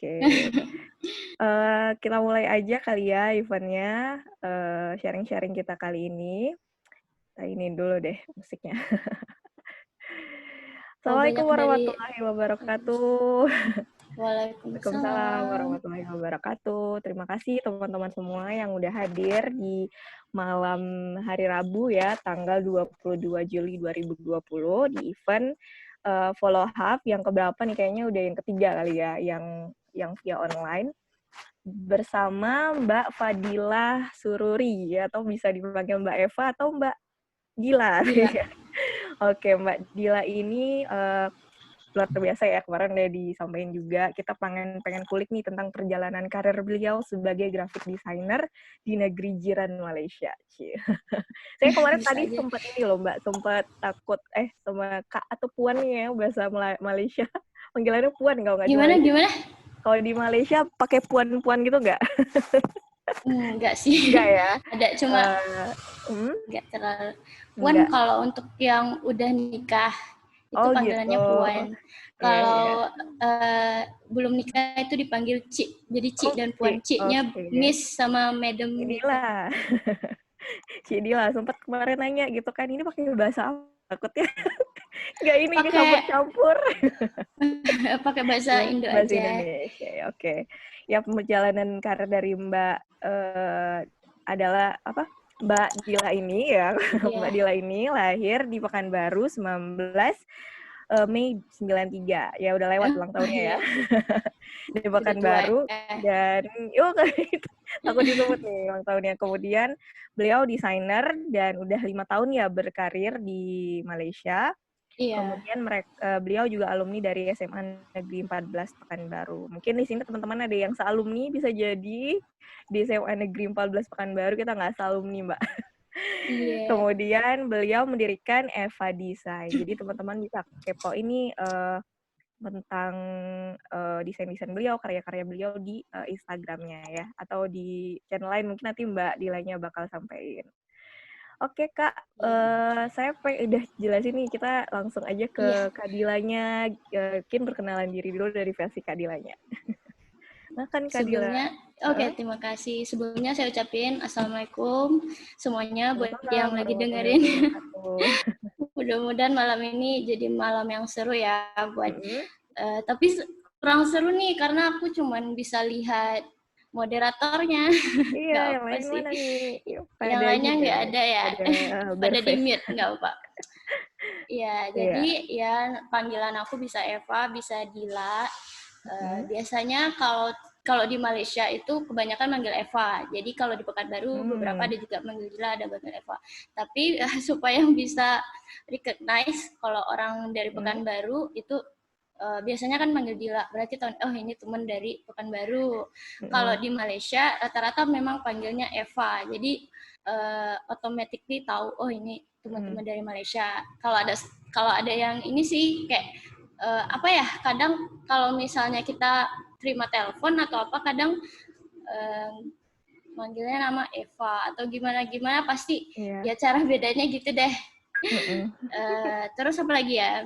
Oke. Kita mulai aja kali ya event-nya, sharing-sharing kita kali ini. Kita ini dulu deh musiknya. Oh, Assalamualaikum banyak dari warahmatullahi wabarakatuh. Waalaikumsalam Waalaikumsalam. warahmatullahi wabarakatuh. Terima kasih teman-teman semua yang udah hadir di malam hari Rabu ya, tanggal 22 Juli 2020 di event Follow Hub yang keberapa nih, kayaknya udah yang ketiga kali ya, yang via online bersama Mbak Fadilah Sururi atau bisa dipanggil Mbak Eva atau Mbak Dila. Gila. Oke, Mbak Dila ini luar biasa ya, kemarin udah disampaikan juga, kita pengen kulik nih tentang perjalanan karir beliau sebagai graphic designer di negeri jiran Malaysia. Saya kemarin Bisa tadi aja. sempat ini loh Mbak, sempat takut sama Kak atau Puan nih ya bahasa Malaysia. Panggilannya Puan kalau nggak di Gimana, Malaysia. gimana? Kalau di Malaysia pakai puan-puan gitu nggak? Enggak sih. Nggak ya? Ada cuma Hmm? enggak terlalu. Puan Nggak. kalau untuk yang udah nikah itu Oh gitu. panggilannya Puan. Iya, iya. Kalau belum nikah itu dipanggil Cik. Jadi Cik dan Oke, Puan. Ciknya oke. Miss sama Madam gitu. Inilah. Ci Dila sempat kemarin nanya gitu kan, ini pakai bahasa apa? Takutnya nggak ini Pakai campur-campur. pakai bahasa Ya, Indo bahasa aja. Indonesia ya, oke. Ya, perjalanan karir dari Mbak adalah apa? Mbak Dila ini ya, Mbak Iya. Dila ini lahir di Pekanbaru 19 Mei 93. Ya udah lewat ulang Oh tahunnya ya. iya, Di udah tua. Pekanbaru dan aku disebut nih ulang tahunnya. Kemudian beliau desainer dan udah 5 tahun ya berkarir di Malaysia. Iya. Kemudian beliau juga alumni dari SMA Negeri 14 Pekanbaru. Mungkin di sini teman-teman ada yang sealumni, bisa jadi di SMA Negeri 14 Pekanbaru kita nggak sealumni, Mbak. Iya. Kemudian beliau mendirikan Eva Design. Jadi teman-teman bisa kepo ini tentang desain-desain beliau, karya-karya beliau di Instagramnya ya, atau di channel lain mungkin nanti Mbak Dilanya bakal sampaikan. Oke Kak, Iya. saya udah jelasin nih, kita langsung aja Iya. ke Kak Dilanya, mungkin perkenalan diri dulu dari versi Kak Dilanya. Nah kan Kak Dila. Sebelumnya, oke, terima kasih. Sebelumnya saya ucapin Assalamualaikum semuanya buat Waalaikumsalam yang lagi warahmatullahi dengerin. wabarakatuh. Mudah-mudahan malam ini jadi malam yang seru ya buat. Mm-mm. Tapi kurang seru nih karena aku cuman bisa lihat moderatornya. Iya, Nggak yang apa lain sih. mana nih? Yang Pada ini lainnya nggak deh, ada ya. pada Pada di berface. mute, nggak apa. Ya, Iya. jadi ya panggilan aku bisa Eva, bisa Dila. Mm-mm. Biasanya kalau di Malaysia itu kebanyakan manggil Eva. Jadi kalau di Pekanbaru beberapa ada juga manggil Dila, ada manggil Eva. Tapi supaya bisa recognize kalau orang dari Pekanbaru itu biasanya kan manggil Dila. Berarti oh ini teman dari Pekanbaru. Kalau di Malaysia rata-rata memang panggilnya Eva. Jadi automatically tahu oh ini teman-teman dari Malaysia. Kalau ada yang ini sih kayak apa ya, kadang kalau misalnya kita terima telepon atau apa, kadang manggilnya nama Eva atau gimana pasti Iya. ya cara bedanya gitu deh. Mm-mm. Terus apa lagi ya,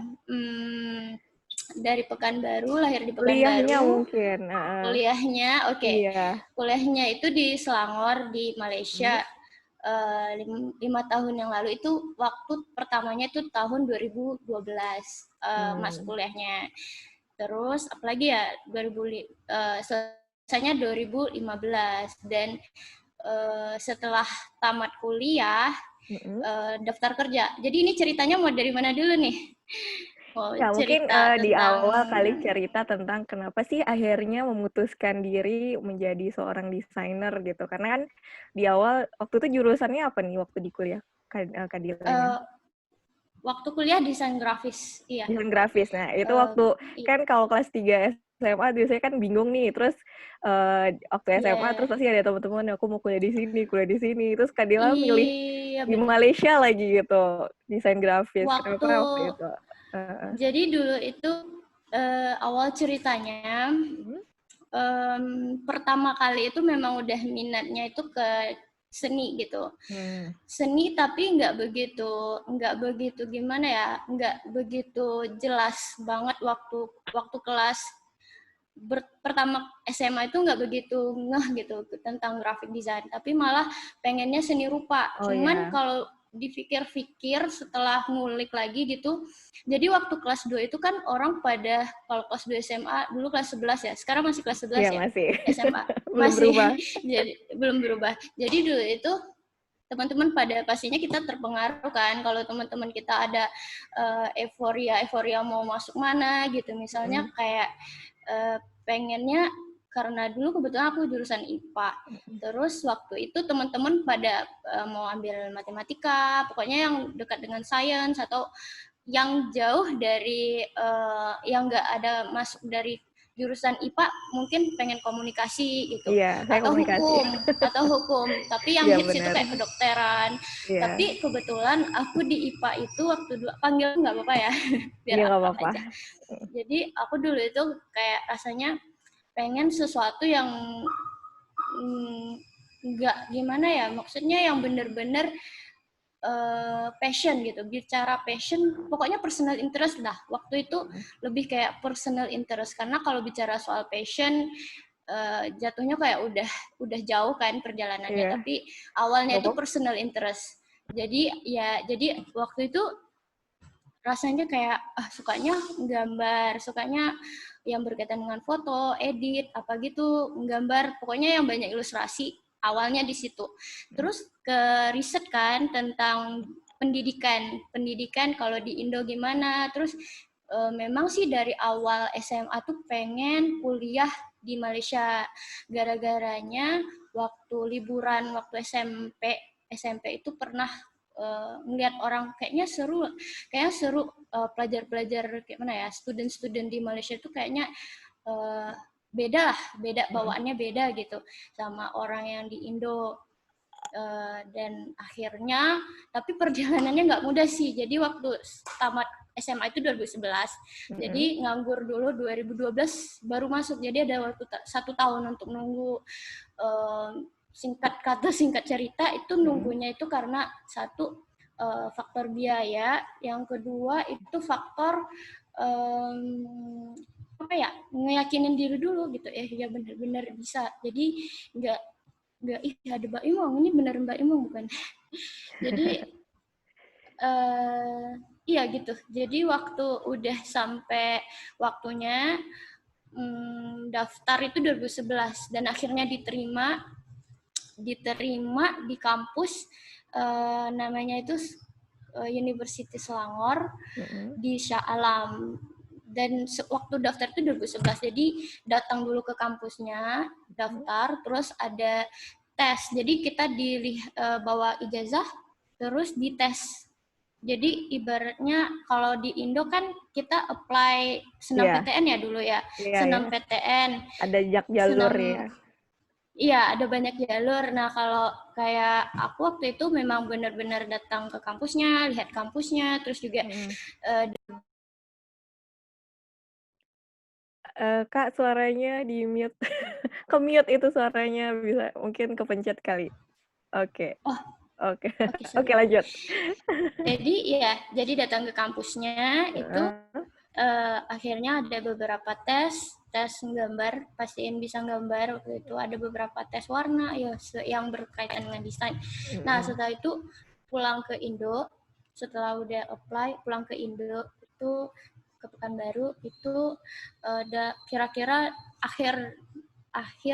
dari Pekanbaru, lahir di Kuliahnya Pekanbaru. mungkin. Kuliahnya oke. Iya. Kuliahnya itu di Selangor di Malaysia. 5 tahun yang lalu itu waktu pertamanya itu tahun 2012 masuk kuliahnya. Terus apalagi ya 2000 selesainya 2015 dan setelah tamat kuliah daftar kerja. Jadi ini ceritanya mau dari mana dulu nih? Mau Ya, mungkin cerita di tentang awal kali cerita tentang kenapa sih akhirnya memutuskan diri menjadi seorang desainer gitu. Karena kan di awal waktu itu jurusannya apa nih waktu di kuliah Kak Dilanya? waktu kuliah desain grafis. Iya. Desain grafis. Nah, itu waktu kan kalau kelas 3 SMA biasanya kan bingung nih. Terus waktu SMA terus pasti ada teman-teman aku mau kuliah di sini. Terus Kak Dila milih Iya, di betul. Malaysia lagi gitu, desain grafis. Waktu Kenapa waktu itu? jadi dulu itu awal ceritanya pertama kali itu memang udah minatnya itu ke seni gitu. Seni tapi nggak begitu gimana ya, nggak begitu jelas banget waktu kelas pertama SMA itu nggak begitu ngeh gitu tentang graphic design, tapi malah pengennya seni rupa. Cuman kalau dipikir-pikir setelah ngulik lagi gitu, jadi waktu kelas 2 itu kan orang pada, kalau kelas 2 SMA dulu kelas 11 ya, sekarang masih kelas 11 ya masih. SMA belum masih berubah. jadi belum berubah. Jadi dulu itu teman-teman pada pastinya kita terpengaruh kan, kalau teman-teman kita ada euforia mau masuk mana gitu, misalnya kayak pengennya, karena dulu kebetulan aku jurusan IPA, terus waktu itu teman-teman pada mau ambil matematika, pokoknya yang dekat dengan sains atau yang jauh dari yang nggak ada masuk dari jurusan IPA, mungkin pengen komunikasi gitu, atau hukum, tapi yang hits itu kayak kedokteran. Tapi kebetulan aku di IPA itu waktu dulu, panggil nggak apa-apa ya, biar apa aja. Jadi aku dulu itu kayak rasanya pengen sesuatu yang nggak gimana ya, maksudnya yang bener-bener passion gitu. Bicara passion, pokoknya personal interest lah. Waktu itu lebih kayak personal interest, karena kalau bicara soal passion jatuhnya kayak udah jauh kan perjalanannya, tapi awalnya itu personal interest. Jadi waktu itu rasanya kayak sukanya gambar, sukanya yang berkaitan dengan foto, edit, apa gitu, gambar, pokoknya yang banyak ilustrasi. Awalnya di situ. Terus ke riset kan tentang pendidikan kalau di Indo gimana. Terus memang sih dari awal SMA tuh pengen kuliah di Malaysia. Gara-garanya waktu liburan waktu SMP itu pernah ngelihat orang kayaknya seru pelajar-pelajar kayak mana ya, student di Malaysia itu kayaknya beda bawaannya beda gitu sama orang yang di Indo. Dan akhirnya, tapi perjalanannya nggak mudah sih. Jadi waktu tamat SMA itu 2011, jadi nganggur dulu 2012 baru masuk. Jadi ada waktu 1 tahun untuk nunggu. Singkat cerita itu nunggunya itu karena satu faktor biaya, yang kedua itu faktor apa ya, ngeyakinin diri dulu gitu ya benar-benar bisa. Jadi nggak ada Mbak Imong, ini benar Mbak Imong bukan. Jadi iya gitu. Jadi waktu udah sampai waktunya daftar itu 2011 dan akhirnya diterima di kampus namanya itu University Selangor di Shah Alam. Dan waktu daftar itu 2011, jadi datang dulu ke kampusnya, daftar, terus ada tes. Jadi kita bawa ijazah, terus dites. Jadi ibaratnya kalau di Indo kan kita apply senam PTN ya dulu ya, senam PTN. Ada jalur ya. Iya, ada banyak jalur. Nah, kalau kayak aku waktu itu memang benar-benar datang ke kampusnya, lihat kampusnya, terus juga Kak, suaranya di mute. Ke-mute itu suaranya, bisa mungkin kepencet kali. Oke. Oke, lanjut. Jadi datang ke kampusnya itu akhirnya ada beberapa tes nggambar, pastiin bisa nggambar. Waktu itu ada beberapa tes warna ya yang berkaitan dengan desain. Nah, setelah itu pulang ke Indo, setelah udah apply pulang ke Indo itu ke Pekanbaru itu kira-kira akhir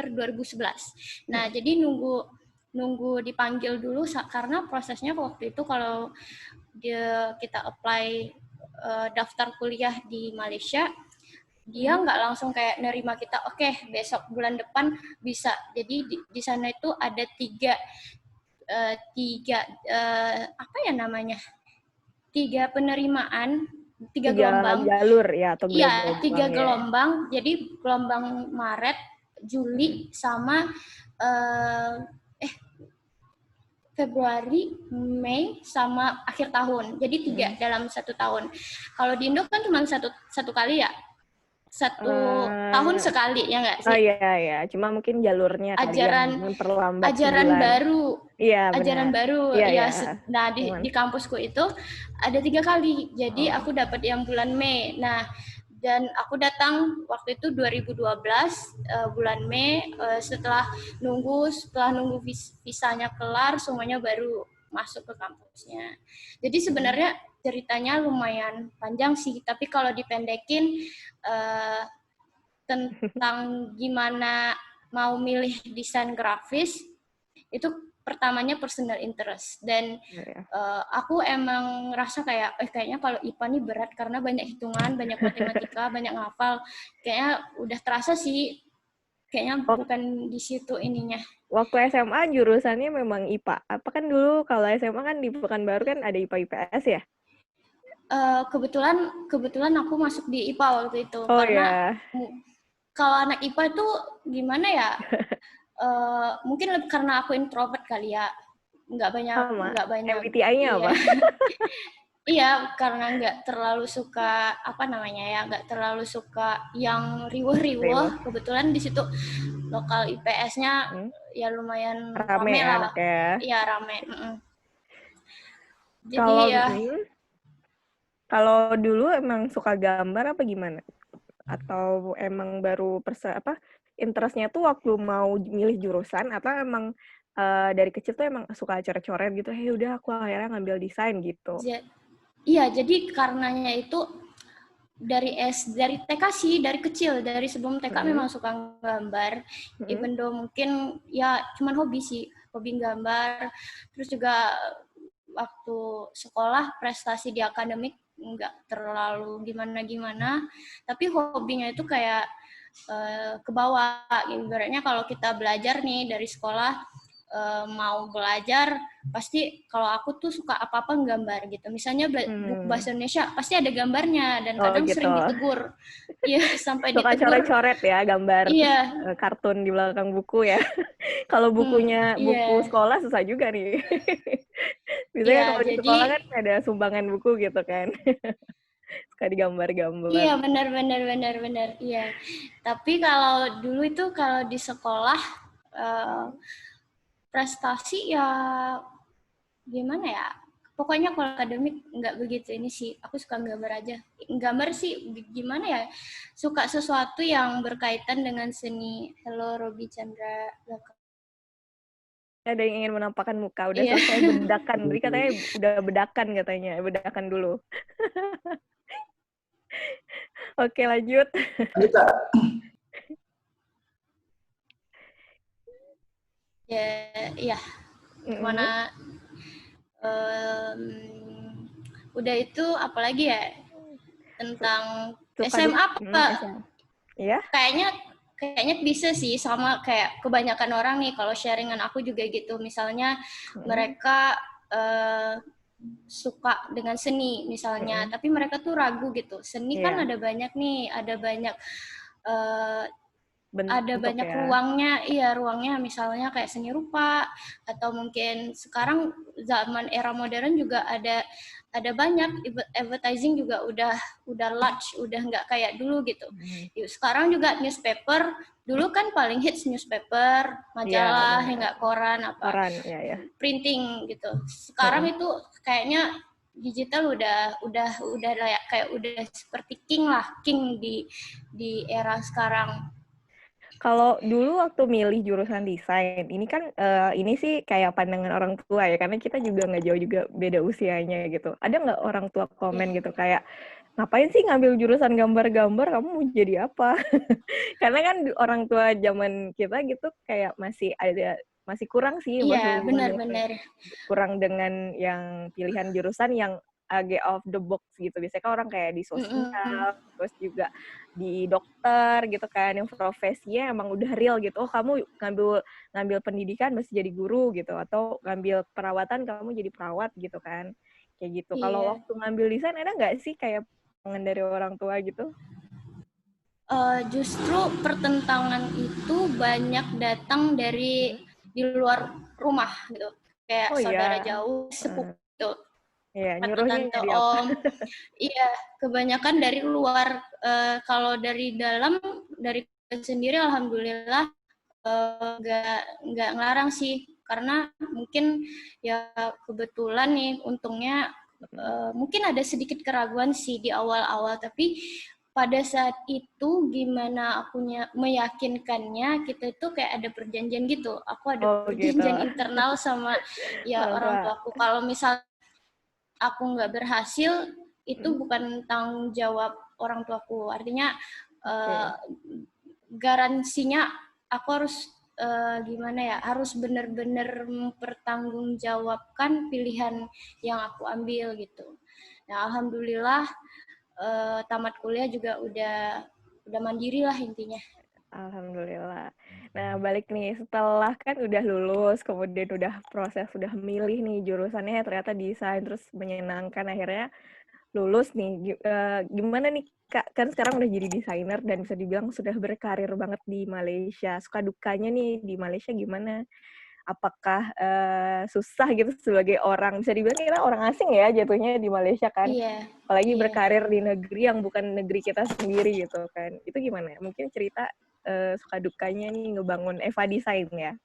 2011. Nah, jadi nunggu dipanggil dulu karena prosesnya waktu itu kalau kita apply daftar kuliah di Malaysia, dia nggak langsung kayak nerima kita, oke, besok bulan depan bisa. Jadi di sana itu ada tiga apa ya namanya, tiga penerimaan, tiga gelombang jalur ya, atau gelombang. Iya, 3 gelombang. Jadi gelombang Maret, Juli, sama Februari, Mei, sama akhir tahun. Jadi 3 dalam 1 tahun. Kalau di Indo kan cuma satu kali ya, 1 tahun sekali ya nggak sih? Oh iya, cuma mungkin jalurnya ajaran memperlambat baru. Iya, ajaran baru. Iya. Nah di kampusku itu ada 3 kali. Jadi aku dapat yang bulan Mei. Nah Dan aku datang waktu itu 2012 bulan Mei, setelah nunggu visanya kelar semuanya baru masuk ke kampusnya. Jadi sebenarnya ceritanya lumayan panjang sih, tapi kalau dipendekin tentang gimana mau milih desain grafis itu pertamanya personal interest, dan aku emang ngerasa kayak kayaknya kalau IPA nih berat karena banyak hitungan, banyak matematika, banyak ngafal. Kayaknya udah terasa sih, kayaknya bukan di situ ininya. Waktu SMA jurusannya memang IPA. Apa kan dulu kalau SMA kan di Pekanbaru kan ada IPA IPS ya? Kebetulan aku masuk di IPA waktu itu, Oh, karena ya. kalau anak IPA itu gimana ya? Mungkin karena aku introvert kali ya, nggak banyak MBTI-nya iya. apa? Iya, karena nggak terlalu suka nggak terlalu suka yang riweh-riweh. Kebetulan di situ lokal IPS-nya ya lumayan rame ya lah. anaknya. Iya, rame. Jadi Kalau ya. Kalau dulu emang suka gambar apa gimana? Atau emang baru interestnya tuh waktu mau milih jurusan, atau emang dari kecil tuh emang suka coret-coret gitu, udah aku akhirnya ngambil desain gitu. Iya, jadi karenanya itu dari TK sih, dari kecil, dari sebelum TK memang suka gambar. Even though mungkin ya cuman hobi sih, hobi gambar. Terus juga waktu sekolah prestasi di akademik nggak terlalu gimana-gimana, tapi hobinya itu kayak ke bawah. Ibaratnya kalau kita belajar nih dari sekolah, mau belajar pasti kalau aku tuh suka apa-apa nggambar gitu. Misalnya buku bahasa Indonesia pasti ada gambarnya, dan kadang gitu. sering ditegur. Iya, sampai suka ditegur. coret-coret ya, gambar kartun di belakang buku ya. Kalau bukunya buku sekolah susah juga nih. Biasanya kalau di sekolah kan ada sumbangan buku gitu kan. Suka digambar-gambar. Iya, benar. Iya. Tapi kalau dulu itu kalau di sekolah prestasi ya gimana ya? Pokoknya kalau akademik nggak begitu ini sih. Aku suka gambar aja. Gambar sih gimana ya? Suka sesuatu yang berkaitan dengan seni. Halo Robi Chandra. Ada yang ingin menampakkan muka, udah selesai bedakan. Jadi katanya udah bedakan dulu. Oke, lanjut. Ya. Kemana? Udah itu apalagi ya? Tentang SMA apa? Iya. Kayaknya bisa sih, sama kayak kebanyakan orang nih, kalau sharingan aku juga gitu. Misalnya mereka suka dengan seni misalnya, tapi mereka tuh ragu gitu. Seni kan ada banyak nih, ada banyak ruangnya misalnya kayak seni rupa, atau mungkin sekarang zaman era modern juga ada banyak advertising juga udah large, udah nggak kayak dulu gitu. Sekarang juga newspaper, dulu kan paling hits newspaper, majalah, nggak koran printing gitu. Sekarang itu kayaknya digital udah seperti king di era sekarang. Kalau dulu waktu milih jurusan desain, ini kan ini sih kayak pandangan orang tua ya, karena kita juga nggak jauh juga beda usianya gitu. Ada nggak orang tua komen gitu kayak, ngapain sih ngambil jurusan gambar-gambar, kamu mau jadi apa? Karena kan orang tua zaman kita gitu kayak masih kurang sih. Iya, benar. Kurang dengan yang pilihan jurusan yang agak off the box gitu. Biasanya kan orang kayak di sosial, terus juga di dokter gitu kan, yang profesinya emang udah real gitu. Oh, kamu ngambil pendidikan mesti jadi guru gitu, atau ngambil perawatan kamu jadi perawat gitu kan. Kayak gitu. Kalau waktu ngambil desain ada nggak sih kayak pandangan dari orang tua gitu? Justru pertentangan itu banyak datang dari di luar rumah gitu, kayak saudara jauh, sepupu gitu, tante, om. Iya, kebanyakan dari luar. Kalau dari dalam, dari sendiri alhamdulillah nggak ngelarang sih, karena mungkin ya kebetulan nih untungnya mungkin ada sedikit keraguan sih di awal-awal, tapi pada saat itu gimana akunya meyakinkannya, kita itu kayak ada perjanjian gitu. Aku ada gitu. perjanjian internal sama ya orang Tua. tuaku. Kalau misal aku nggak berhasil, itu bukan tanggung jawab orang tuaku. Artinya garansinya aku harus gimana ya, harus benar-benar mempertanggungjawabkan pilihan yang aku ambil gitu. Nah, alhamdulillah tamat kuliah juga udah mandiri lah intinya. Alhamdulillah. Nah, balik nih, setelah kan udah lulus, kemudian udah proses, udah milih nih jurusannya ternyata desain, terus menyenangkan, akhirnya lulus nih. Gimana nih, Kak? Kan sekarang udah jadi desainer dan bisa dibilang sudah berkarir banget di Malaysia. Suka dukanya nih di Malaysia gimana? Apakah susah gitu sebagai orang, bisa dibilang kita orang asing ya jatuhnya di Malaysia kan? Iya, Apalagi iya. berkarir di negeri yang bukan negeri kita sendiri gitu kan. Itu gimana ya? Mungkin cerita suka dukanya nih ngebangun Eva Design ya.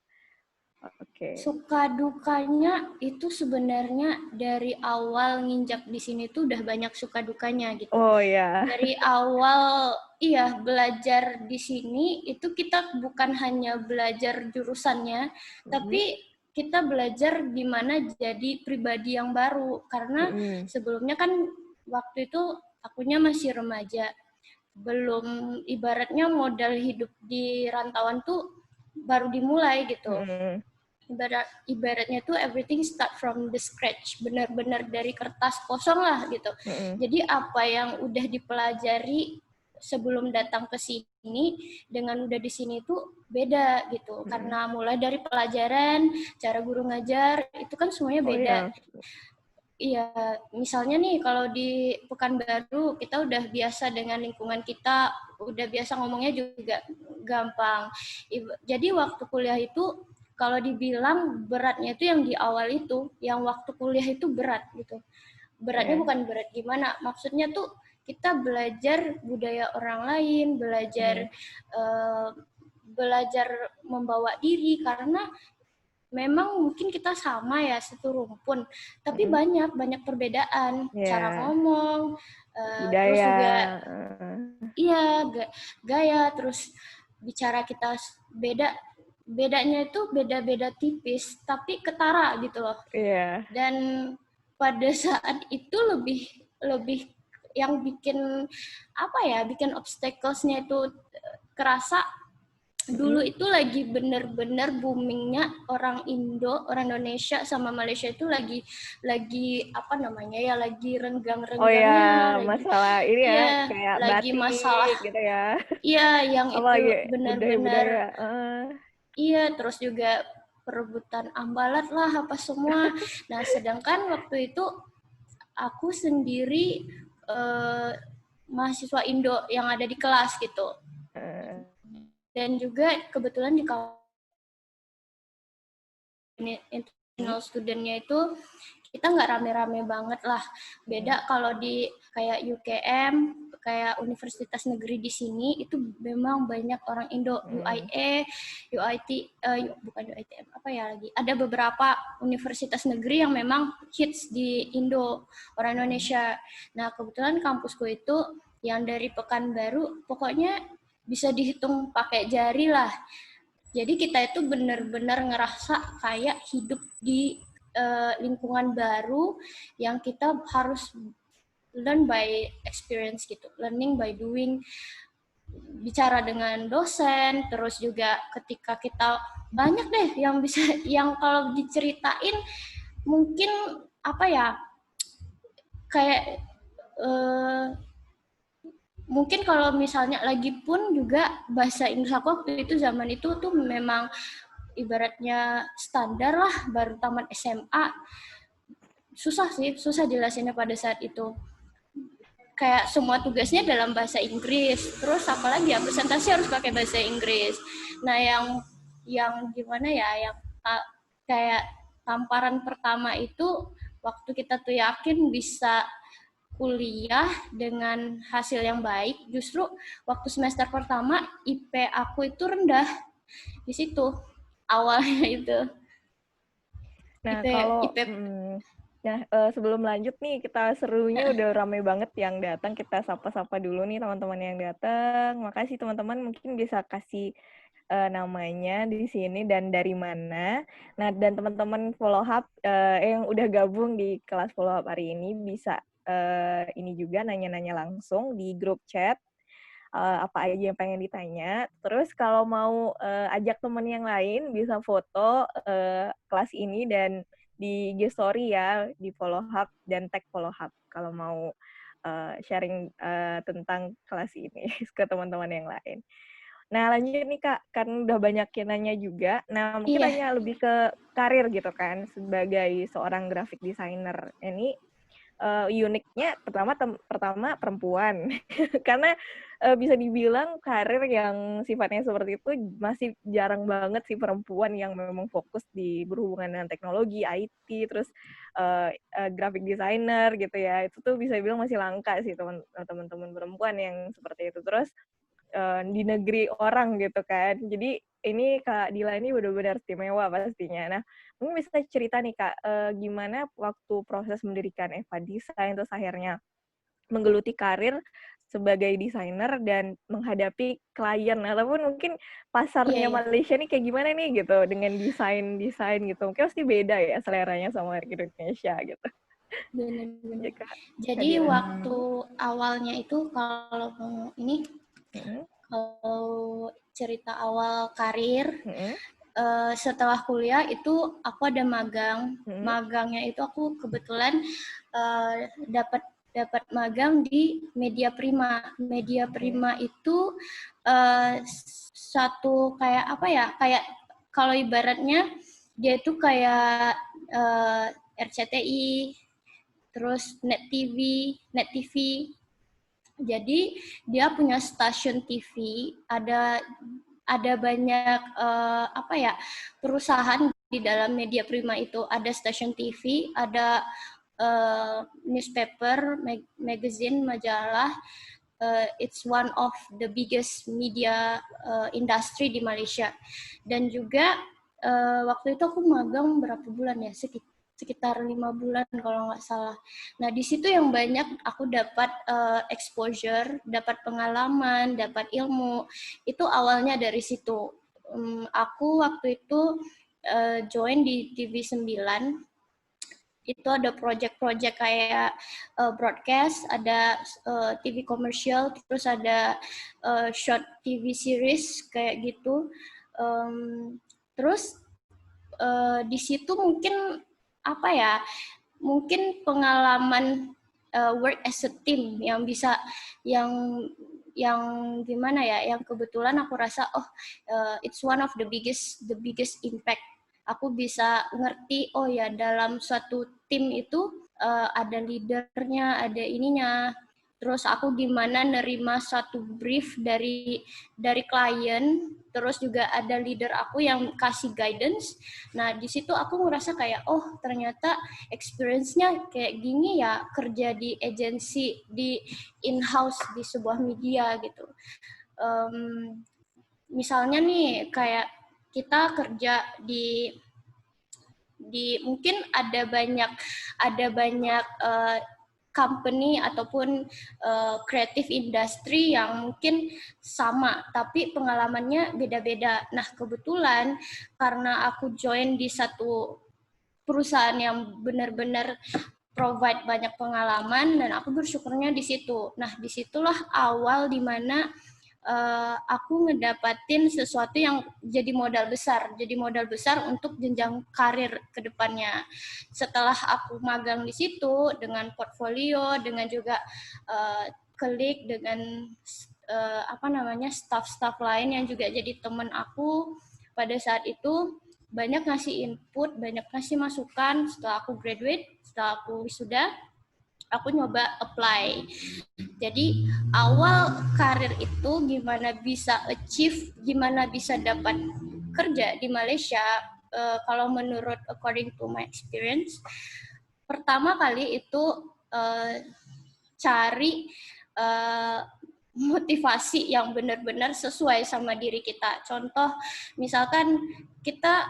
Oke. Suka dukanya itu sebenarnya dari awal nginjak di sini tuh udah banyak suka dukanya gitu. Oh ya. Dari awal iya belajar di sini itu kita bukan hanya belajar jurusannya, tapi kita belajar gimana jadi pribadi yang baru. Karena sebelumnya kan waktu itu akunya masih remaja. Belum ibaratnya modal hidup di rantauan tuh baru dimulai gitu. Ibaratnya tuh everything start from the scratch, benar-benar dari kertas kosong lah gitu. Jadi apa yang udah dipelajari sebelum datang ke sini dengan udah di sini tuh beda gitu. Karena mulai dari pelajaran, cara guru ngajar itu kan semuanya beda. Iya, misalnya nih kalau di Pekanbaru kita udah biasa dengan lingkungan kita, udah biasa ngomongnya juga gampang. Jadi waktu kuliah itu kalau dibilang beratnya itu yang di awal itu, yang waktu kuliah itu berat gitu. Beratnya bukan berat gimana, maksudnya tuh kita belajar budaya orang lain, belajar membawa diri karena memang mungkin kita sama ya satu rumpun, tapi banyak perbedaan cara ngomong, terus juga iya gaya, terus bicara kita bedanya itu beda-beda tipis, tapi ketara gitu loh. Dan pada saat itu lebih yang bikin bikin obstacles-nya itu kerasa. Dulu itu lagi bener-bener boomingnya orang Indonesia sama Malaysia itu lagi lagi renggang-renggangnya. Masalah ini ya, kayak lagi batik masalah gitu ya. iya yang itu benar-benar iya, terus juga perebutan ambalat lah apa semua. Nah, sedangkan waktu itu aku sendiri mahasiswa Indo yang ada di kelas gitu. Dan juga kebetulan di international student-nya itu kita nggak rame-rame banget lah. Beda kalau di kayak UKM, kayak universitas negeri di sini itu memang banyak orang Indo. UIA, UIT, bukan UITM, ada beberapa universitas negeri yang memang hits di Indo, orang Indonesia. Nah, kebetulan kampusku itu yang dari Pekanbaru, pokoknya bisa dihitung pakai jari lah. Jadi kita itu benar-benar ngerasa kayak hidup di lingkungan baru yang kita harus learn by experience gitu, learning by doing, bicara dengan dosen, terus juga ketika kita banyak deh yang bisa, yang kalau diceritain mungkin kayak mungkin kalau misalnya lagi pun juga bahasa Inggris aku waktu itu zaman itu tuh memang ibaratnya standar lah, baru tamat SMA. Susah jelasinnya pada saat itu. Kayak semua tugasnya dalam bahasa Inggris. Terus apalagi ya, presentasi harus pakai bahasa Inggris. Nah, yang gimana ya, yang kayak tamparan pertama itu waktu kita tuh yakin bisa kuliah dengan hasil yang baik, justru waktu semester pertama IP aku itu rendah. Di situ awalnya itu. Nah, IP, kalau IP Nah, sebelum lanjut nih, kita serunya udah rame banget yang datang. Kita sapa-sapa dulu nih teman-teman yang datang. Makasih teman-teman, mungkin bisa kasih namanya di sini dan dari mana. Nah, dan teman-teman follow up yang udah gabung di kelas follow up hari ini bisa ini juga nanya-nanya langsung di grup chat. Apa aja yang pengen ditanya. Terus kalau mau ajak temen yang lain bisa foto kelas ini dan di IG story ya, di follow up dan tag follow up kalau mau sharing tentang kelas ini ke teman-teman yang lain. Nah, lanjut nih Kak, kan udah banyak yang nanya juga. Nah, mungkin Iya, nanya lebih ke karir gitu kan, sebagai seorang graphic designer. Ini uniknya pertama perempuan karena bisa dibilang karir yang sifatnya seperti itu masih jarang banget sih perempuan yang memang fokus di berhubungan dengan teknologi, IT, terus graphic designer gitu ya. Itu tuh bisa dibilang masih langka sih teman-teman perempuan yang seperti itu. Terus di negeri orang gitu kan. Jadi ini Kak Dila ini benar-benar istimewa pastinya. Nah, mungkin bisa cerita nih Kak, gimana waktu proses mendirikan Eva Design terus akhirnya menggeluti karir sebagai desainer dan menghadapi klien ataupun mungkin iya, pasarnya iya. Malaysia nih kayak gimana nih gitu dengan desain gitu. Mungkin pasti beda ya seleranya sama Indonesia gitu. Benar-benar. Ya Kak, Kak Jadi Dila. waktu awalnya itu kalau mau ini, Mm-mm. kalau cerita awal karir, Mm-mm. setelah kuliah itu aku ada magang. Mm-mm. Magangnya itu aku kebetulan dapat dapat magang di Media Prima. Media Mm-mm. Prima itu satu kayak apa ya? Kayak kalau ibaratnya dia itu kayak RCTI, terus Net TV. Jadi dia punya stasiun TV, ada banyak apa ya perusahaan di dalam Media Prima itu. Ada stasiun TV, ada newspaper, magazine, majalah. It's one of the biggest media industry di Malaysia. Dan juga waktu itu aku magang berapa bulan ya, sekitar 5 bulan kalau nggak salah. Nah di situ yang banyak aku dapat exposure, dapat pengalaman, dapat ilmu. Itu awalnya dari situ. Aku waktu itu join di TV 9. Itu ada project-project kayak broadcast, ada TV komersial, terus ada short TV series kayak gitu. Terus di situ mungkin apa ya? Mungkin pengalaman work as a team yang bisa yang yang gimana ya? Yang kebetulan aku rasa it's one of the biggest impact. Aku bisa ngerti oh ya dalam suatu tim itu ada leadernya, ada ininya. Terus aku gimana nerima satu brief dari klien, terus juga ada leader aku yang kasih guidance. Nah, di situ aku ngerasa kayak oh, ternyata experience-nya kayak gini ya kerja di agensi, di in-house di sebuah media gitu. Misalnya nih kayak kita kerja di mungkin ada banyak company ataupun creative industry yang mungkin sama tapi pengalamannya beda-beda. Nah, kebetulan karena aku join di satu perusahaan yang benar-benar provide banyak pengalaman dan aku bersyukurnya di situ. Nah, disitulah awal dimana aku ngedapatin sesuatu yang jadi modal besar untuk jenjang karir ke depannya. Setelah aku magang di situ dengan portfolio, dengan juga klik dengan staff-staff lain yang juga jadi teman aku pada saat itu banyak ngasih input, banyak ngasih masukan. Setelah aku graduate, setelah aku wisuda, aku nyoba apply. Jadi awal karir itu gimana bisa achieve, gimana bisa dapat kerja di Malaysia, kalau menurut according to my experience, pertama kali itu cari motivasi yang benar-benar sesuai sama diri kita. Contoh, misalkan kita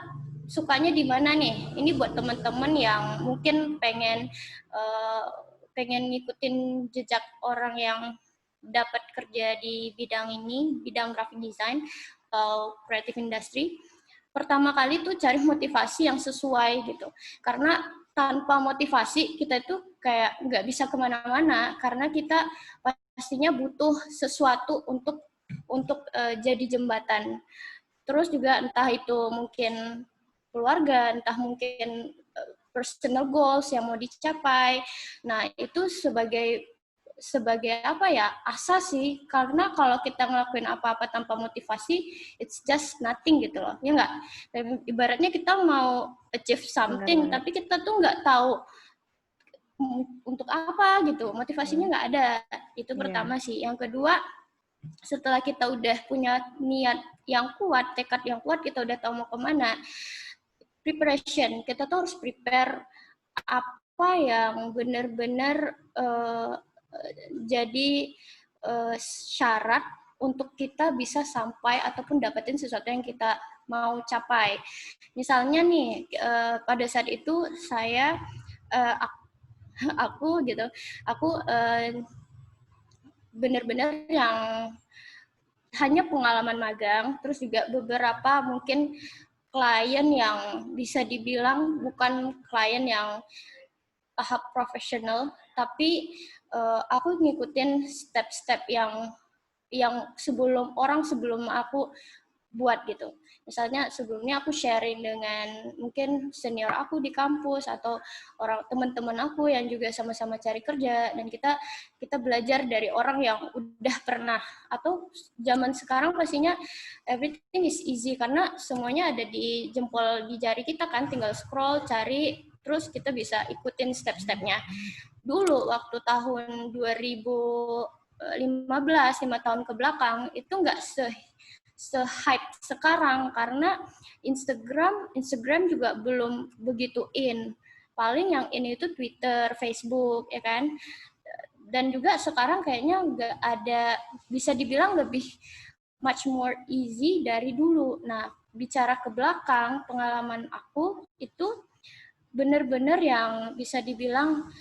sukanya di mana nih? Ini buat teman-teman yang mungkin pengen ngikutin jejak orang yang dapat kerja di bidang ini, bidang graphic design atau creative industry. Pertama kali tuh cari motivasi yang sesuai gitu. Karena tanpa motivasi kita itu kayak nggak bisa kemana-mana, karena kita pastinya butuh sesuatu untuk jadi jembatan. Terus juga entah itu mungkin keluarga, entah mungkin personal goals yang mau dicapai. Nah, itu sebagai apa ya, asa sih, karena kalau kita ngelakuin apa-apa tanpa motivasi, it's just nothing gitu loh, ya nggak? Ibaratnya kita mau achieve something, tapi kita tuh nggak tahu untuk apa gitu, motivasinya nggak ada. Itu pertama sih. Yang kedua, setelah kita udah punya niat yang kuat, tekad yang kuat, kita udah tahu mau kemana, preparation, kita tuh harus prepare apa yang benar-benar jadi syarat untuk kita bisa sampai ataupun dapetin sesuatu yang kita mau capai. Misalnya nih, pada saat itu saya aku benar-benar yang hanya pengalaman magang, terus juga beberapa mungkin klien yang bisa dibilang bukan klien yang tahap profesional, tapi aku ngikutin step-step yang sebelum aku buat gitu. Misalnya sebelumnya aku sharing dengan mungkin senior aku di kampus atau orang teman-teman aku yang juga sama-sama cari kerja, dan kita belajar dari orang yang udah pernah. Atau zaman sekarang pastinya everything is easy karena semuanya ada di jari kita kan, tinggal scroll, cari, terus kita bisa ikutin step-stepnya. Dulu waktu tahun 2015, 5 tahun ke belakang, itu nggak se-hype sekarang karena Instagram juga belum begitu in. Paling yang in itu Twitter, Facebook, ya kan? Dan juga sekarang kayaknya nggak ada, bisa dibilang lebih much more easy dari dulu. Nah, bicara ke belakang, pengalaman aku itu benar-benar yang bisa dibilang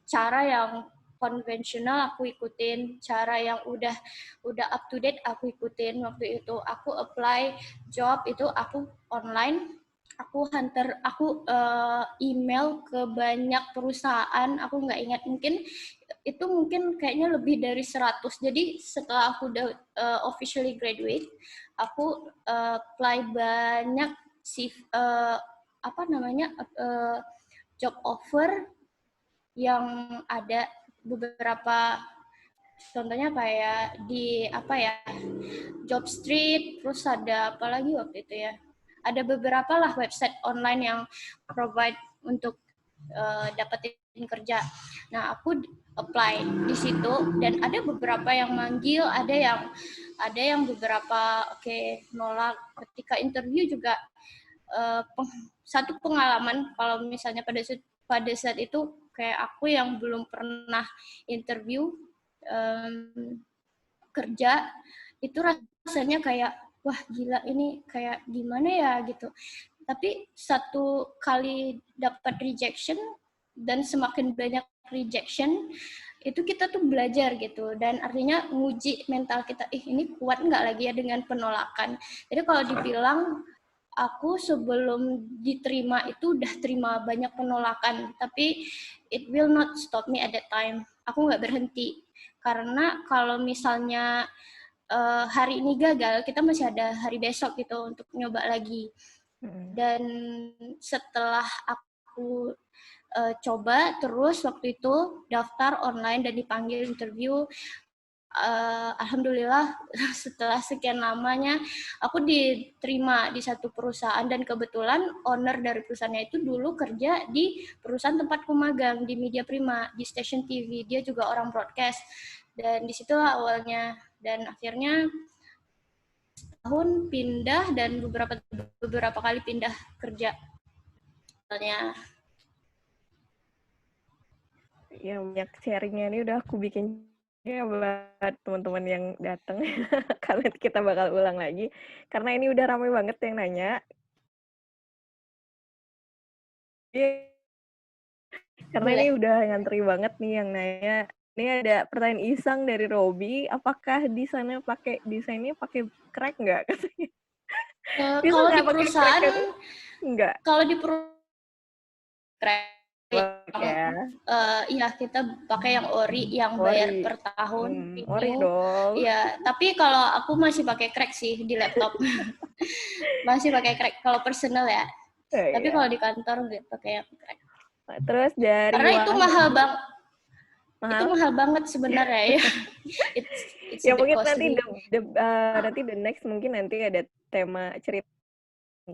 cara yang konvensional aku ikutin, cara yang udah up to date aku ikutin. Waktu itu aku apply job itu aku online, aku email ke banyak perusahaan, aku nggak ingat, mungkin kayaknya lebih dari 100. Jadi setelah aku udah officially graduate, aku apply banyak job offer yang ada. Beberapa contohnya kayak di Job Street, terus ada apa lagi waktu itu ya, ada beberapa lah website online yang provide untuk dapetin kerja. Nah, aku apply di situ dan ada beberapa yang manggil, ada yang beberapa nolak. Ketika interview juga satu pengalaman, kalau misalnya pada saat itu kayak aku yang belum pernah interview kerja, itu rasanya kayak wah gila, ini kayak gimana ya gitu. Tapi satu kali dapat rejection dan semakin banyak rejection, itu kita tuh belajar gitu, dan artinya nguji mental kita, ini kuat nggak lagi ya dengan penolakan. Jadi kalau dibilang aku sebelum diterima itu udah terima banyak penolakan, tapi it will not stop me at that time. Aku nggak berhenti, karena kalau misalnya hari ini gagal, kita masih ada hari besok gitu untuk nyoba lagi. Dan setelah aku coba terus, waktu itu daftar online dan dipanggil interview, alhamdulillah setelah sekian lamanya aku diterima di satu perusahaan, dan kebetulan owner dari perusahaannya itu dulu kerja di perusahaan tempatku magang di Media Prima, di stasiun TV. Dia juga orang broadcast, dan disitulah awalnya. Dan akhirnya tahun pindah, dan beberapa kali pindah kerja. Soalnya ya, banyak sharingnya ini udah aku bikin ya buat teman-teman yang datang. Karena kita bakal ulang lagi karena ini udah ramai banget yang nanya. Iya, karena ini Boleh. udah ngantri banget nih yang nanya. Ini ada pertanyaan iseng dari Robi, apakah di sana desainnya pakai crack nggak katanya? Bisa Kalau di nggak pakai crack perusahaan, itu? Nggak, kalau di perusahaan ya. iya kita pakai yang ori, yang bayar Ori. per tahun Ori premium. dong. Ya, tapi kalau aku masih pakai crack sih di laptop. Masih pakai crack kalau personal ya. Tapi Iya. kalau di kantor nggak pakai yang crack. Terus dari Karena itu mahal Wahyu, bang, itu mahal? mahal banget sebenarnya ya. It's a Ya bit mungkin nanti costly. nanti the next mungkin nanti ada tema cerita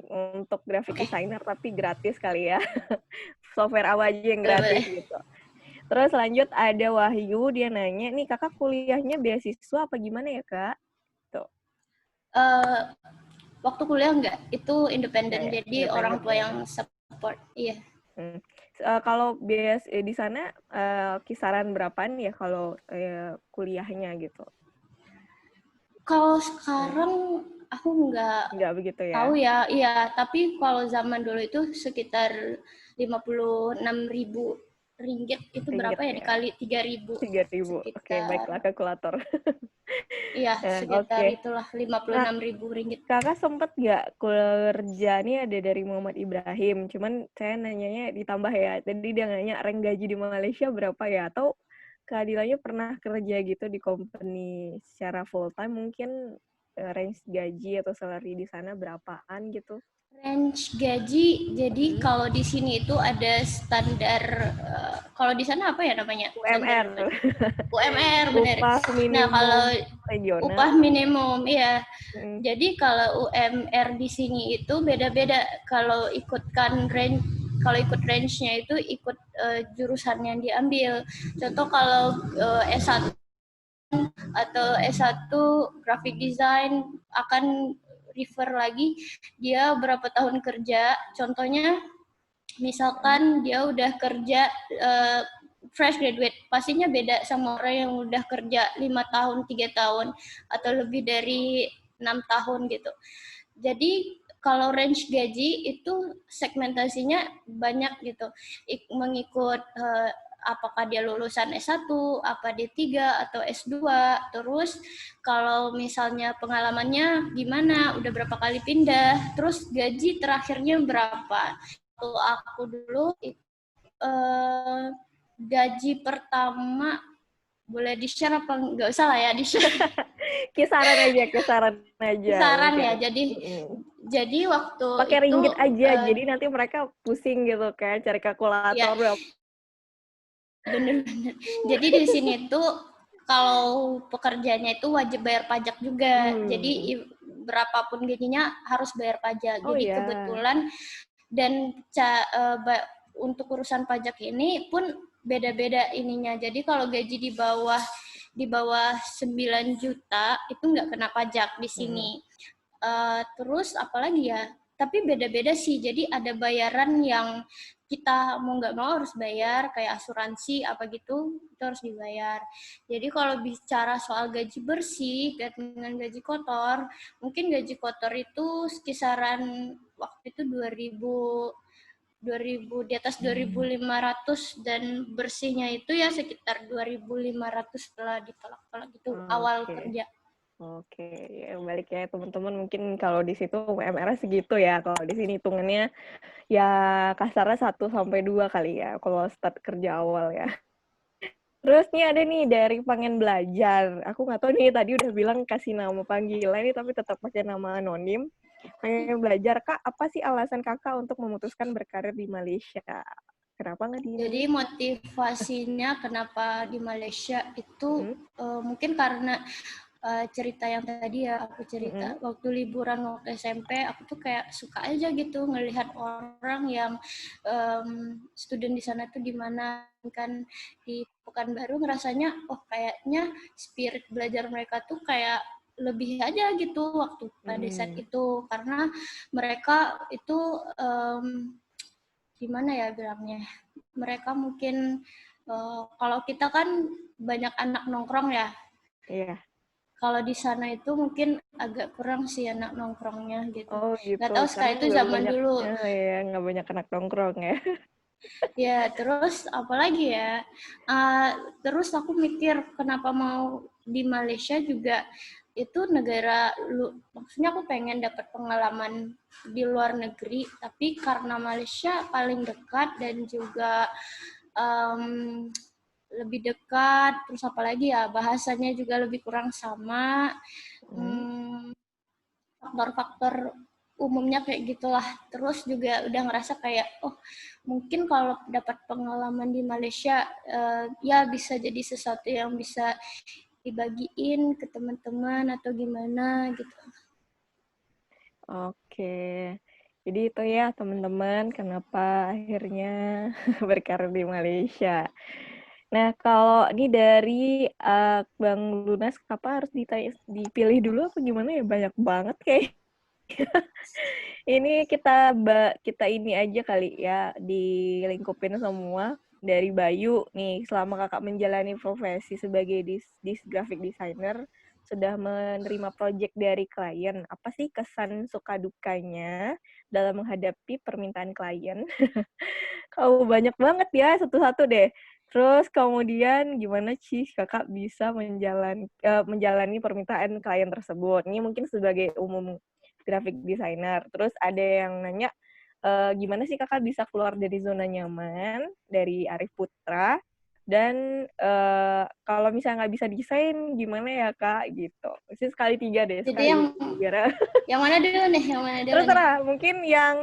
untuk graphic Oke, designer tapi gratis kali ya. Software apa aja yang boleh gratis boleh. gitu. Terus lanjut ada Wahyu, dia nanya, nih kakak kuliahnya beasiswa apa gimana ya kak? Tuh, Eh, waktu kuliah enggak, itu enggak independen. ya, Jadi orang independen tua ya. yang support. Iya. Hmm. Kalau di sana kisaran berapaan ya kalau kuliahnya gitu? Kalau sekarang aku nggak Enggak begitu tahu ya? ya, iya. Tapi kalau zaman dulu itu sekitar 56.000 ringgit, itu berapa Ringgit ya, ya? dikali 3.000 3.000. Oke, sekitar, baiklah kalkulator. iya sekitar Oke. itulah lima puluh Nah, enam ribu ringgit. kakak sempet nggak kerja nih ada dari Muhammad Ibrahim, cuman saya nanyanya ditambah ya, tadi dia nanya rank gaji di Malaysia berapa ya, atau keadilannya pernah kerja gitu di company secara full time mungkin range gaji atau salary di sana berapaan gitu? Range gaji, jadi Hmm. kalau di sini itu ada standar, kalau di sana apa ya namanya? Standar UMR, UMR, benar. upah Nah, kalau minimum upah regional. minimum, ya. Hmm. Jadi kalau UMR di sini itu beda-beda. Kalau ikutkan range, kalau ikut range-nya itu ikut jurusan yang diambil. Contoh kalau S1 atau S1 graphic design akan refer lagi dia berapa tahun kerja. Contohnya misalkan dia udah kerja fresh graduate, pastinya beda sama orang yang udah kerja 5 tahun, 3 tahun, atau lebih dari 6 tahun gitu. Jadi kalau range gaji itu segmentasinya banyak gitu, mengikut apakah dia lulusan S1, apa D3 atau S2, terus kalau misalnya pengalamannya gimana, udah berapa kali pindah, terus gaji terakhirnya berapa. Waktu aku dulu gaji pertama, boleh di-share apa nggak usah lah ya di-share. Kisaran aja Kisaran mungkin. ya, jadi waktu Pakai itu ringgit aja, jadi nanti mereka pusing gitu kan, cari ya kalkulator berapa. bener-bener. Jadi di sini tuh kalau pekerjaannya itu wajib bayar pajak juga. Jadi berapapun gajinya harus bayar pajak. Oh Jadi ya. kebetulan dan untuk urusan pajak ini pun beda-beda ininya. Jadi kalau gaji di bawah 9 juta itu nggak kena pajak di sini. Terus apalagi ya? Tapi beda-beda sih. Jadi ada bayaran yang kita mau nggak mau harus bayar, kayak asuransi apa gitu, itu harus dibayar. Jadi kalau bicara soal gaji bersih dengan gaji kotor, mungkin gaji kotor itu kisaran waktu itu 2000 di atas 2.500, dan bersihnya itu ya sekitar 2.500 setelah ditolak-tolak gitu awal Oke. kerja. Oke, ya balik ya teman-teman, mungkin kalau di situ UMR segitu ya. Kalau di sini hitungannya ya kasarnya 1 sampai 2 kali ya kalau start kerja awal ya. Terus nih ada nih dari pengen belajar. Aku nggak tahu nih tadi udah bilang kasih nama panggilan ini tapi tetap pakai nama anonim. Pengen belajar, Kak, apa sih alasan Kakak untuk memutuskan berkarir di Malaysia? Kenapa nggak di Jadi Indonesia? motivasinya kenapa di Malaysia itu Hmm? mungkin karena cerita yang tadi ya aku cerita, Hmm? waktu liburan waktu SMP aku tuh kayak suka aja gitu ngelihat orang yang student di sana tuh gimana kan. Di Pekanbaru ngerasanya oh kayaknya spirit belajar mereka tuh kayak lebih aja gitu waktu pada saat Hmm. itu, karena mereka itu gimana ya bilangnya, mereka mungkin kalau kita kan banyak anak nongkrong ya. Iya. kalau di sana itu mungkin agak kurang sih anak nongkrongnya gitu. Oh Nggak gitu, tahu karena sekali itu nggak zaman banyak, dulu. ya nggak banyak anak nongkrong ya. Ya, terus apalagi ya? Terus aku mikir kenapa mau di Malaysia juga itu negara maksudnya aku pengen dapat pengalaman di luar negeri, tapi karena Malaysia paling dekat dan juga um, lebih dekat, terus apalagi ya bahasanya juga lebih kurang sama. Faktor-faktor umumnya kayak gitulah. Terus juga udah ngerasa kayak, oh mungkin kalau dapat pengalaman di Malaysia, ya bisa jadi sesuatu yang bisa dibagiin ke teman-teman atau gimana gitu. Oke, jadi itu ya teman-teman kenapa akhirnya berkarir di Malaysia. Nah, kalau ini dari Bang Lunas, apa harus dipilih dulu apa gimana ya? Banyak banget kayak. Ini kita ini aja kali ya, dilingkupin semua dari Bayu nih. Selama kakak menjalani profesi sebagai graphic designer, sudah menerima project dari klien, apa sih kesan suka dukanya dalam menghadapi permintaan klien? Kalau banyak banget ya, satu-satu deh. Terus kemudian gimana sih kakak bisa menjalani permintaan klien tersebut? Ini mungkin sebagai umum graphic designer. Terus ada yang nanya, gimana sih kakak bisa keluar dari zona nyaman dari Arif Putra? Dan kalau misalnya nggak bisa desain, gimana ya kak? Gitu. Mesti sekali tiga deh, Jadi sekali biar. yang mana dulu nih? Yang mana dulu nih? Terserah, mungkin yang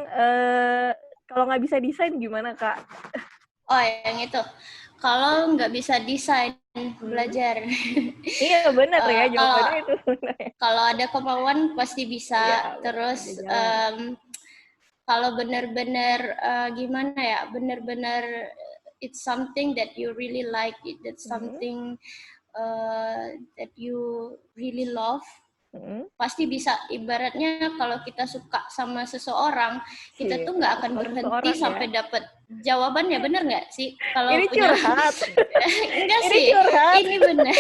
kalau nggak bisa desain gimana kak? Oh, yang itu. Kalau nggak bisa desain, belajar. Iya benar ya Kalau jawabannya itu sebenarnya. kalau ada kemauan pasti bisa. Iya, ada Terus jalan. kalau benar-benar gimana ya, benar-benar it's something that you really like, that's something that you really love, pasti bisa. Ibaratnya kalau kita suka sama seseorang, kita tuh nggak akan berhenti sampai dapat jawabannya, bener nggak sih? Kalau ini punya curhat. enggak Ini sih, curhat. ini bener.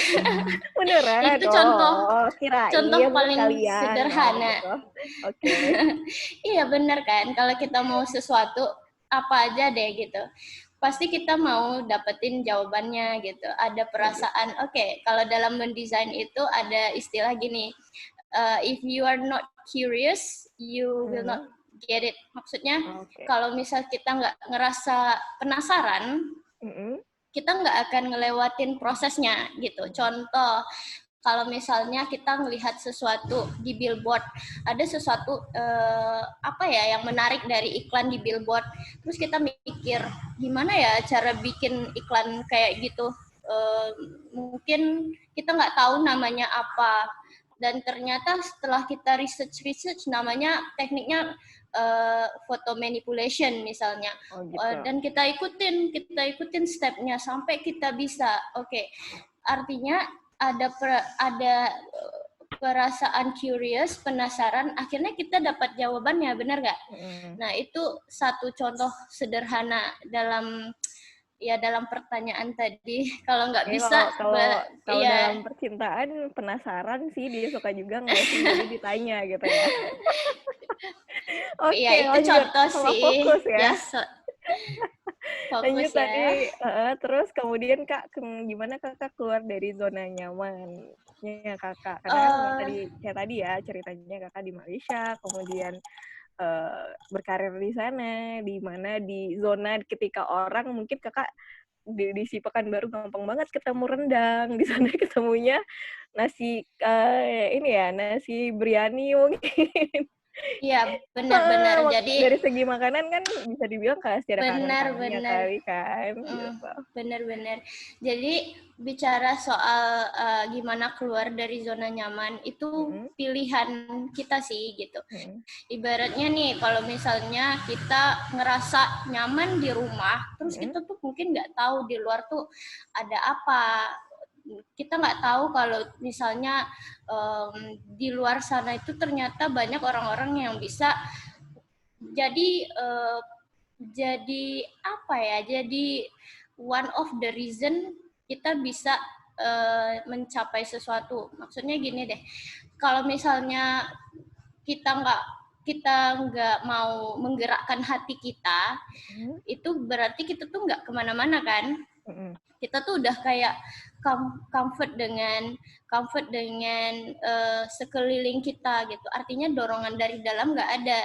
Beneran? Itu contoh Kirain paling kalian. sederhana. Gitu. Oke. Iya bener kan, kalau kita mau sesuatu apa aja deh gitu, pasti kita mau dapetin jawabannya gitu. Ada perasaan. Oke, kalau dalam mendesain itu ada istilah gini, if you are not curious, you will not get it. Maksudnya kalau misal kita nggak ngerasa penasaran, kita nggak akan ngelewatin prosesnya gitu. Contoh, kalau misalnya kita melihat sesuatu di billboard, ada sesuatu apa ya yang menarik dari iklan di billboard, terus kita mikir gimana ya cara bikin iklan kayak gitu, mungkin kita nggak tahu namanya apa, dan ternyata setelah kita research namanya tekniknya photo manipulation misalnya. Dan kita ikutin stepnya sampai kita bisa. Oke. Artinya ada perasaan curious, penasaran, akhirnya kita dapat jawabannya, benar nggak? Nah, itu satu contoh sederhana dalam pertanyaan tadi. Kalau nggak bisa, kalau dalam percintaan penasaran sih, dia suka juga nggak sih, jadi ditanya gitu ya. Oke, ya, itu lanjut. contoh Sama sih. fokus ya. Fokus lanjut ya. Tadi, terus kemudian kak, gimana kakak keluar dari zona nyamannya kakak? Karena kayak tadi ya ceritanya kakak di Malaysia, kemudian berkarir di sana, di mana di zona ketika orang mungkin kakak di Pekanbaru gampang banget ketemu rendang, di sana ketemunya nasi nasi biryani mungkin. Iya, benar-benar. Jadi dari segi makanan kan bisa dibilang pasti ada kangen-kangennya kali kan. Gitu. Benar-benar. Jadi bicara soal gimana keluar dari zona nyaman itu pilihan kita sih gitu. Ibaratnya nih kalau misalnya kita ngerasa nyaman di rumah, terus kita tuh mungkin nggak tahu di luar tuh ada apa. Kita nggak tahu kalau misalnya di luar sana itu ternyata banyak orang-orang yang bisa jadi apa ya, jadi one of the reason kita bisa mencapai sesuatu. Maksudnya gini deh, kalau misalnya kita nggak mau menggerakkan hati kita, itu berarti kita tuh nggak kemana-mana kan. Kita tuh udah kayak comfort dengan sekeliling kita gitu. Artinya dorongan dari dalam nggak ada.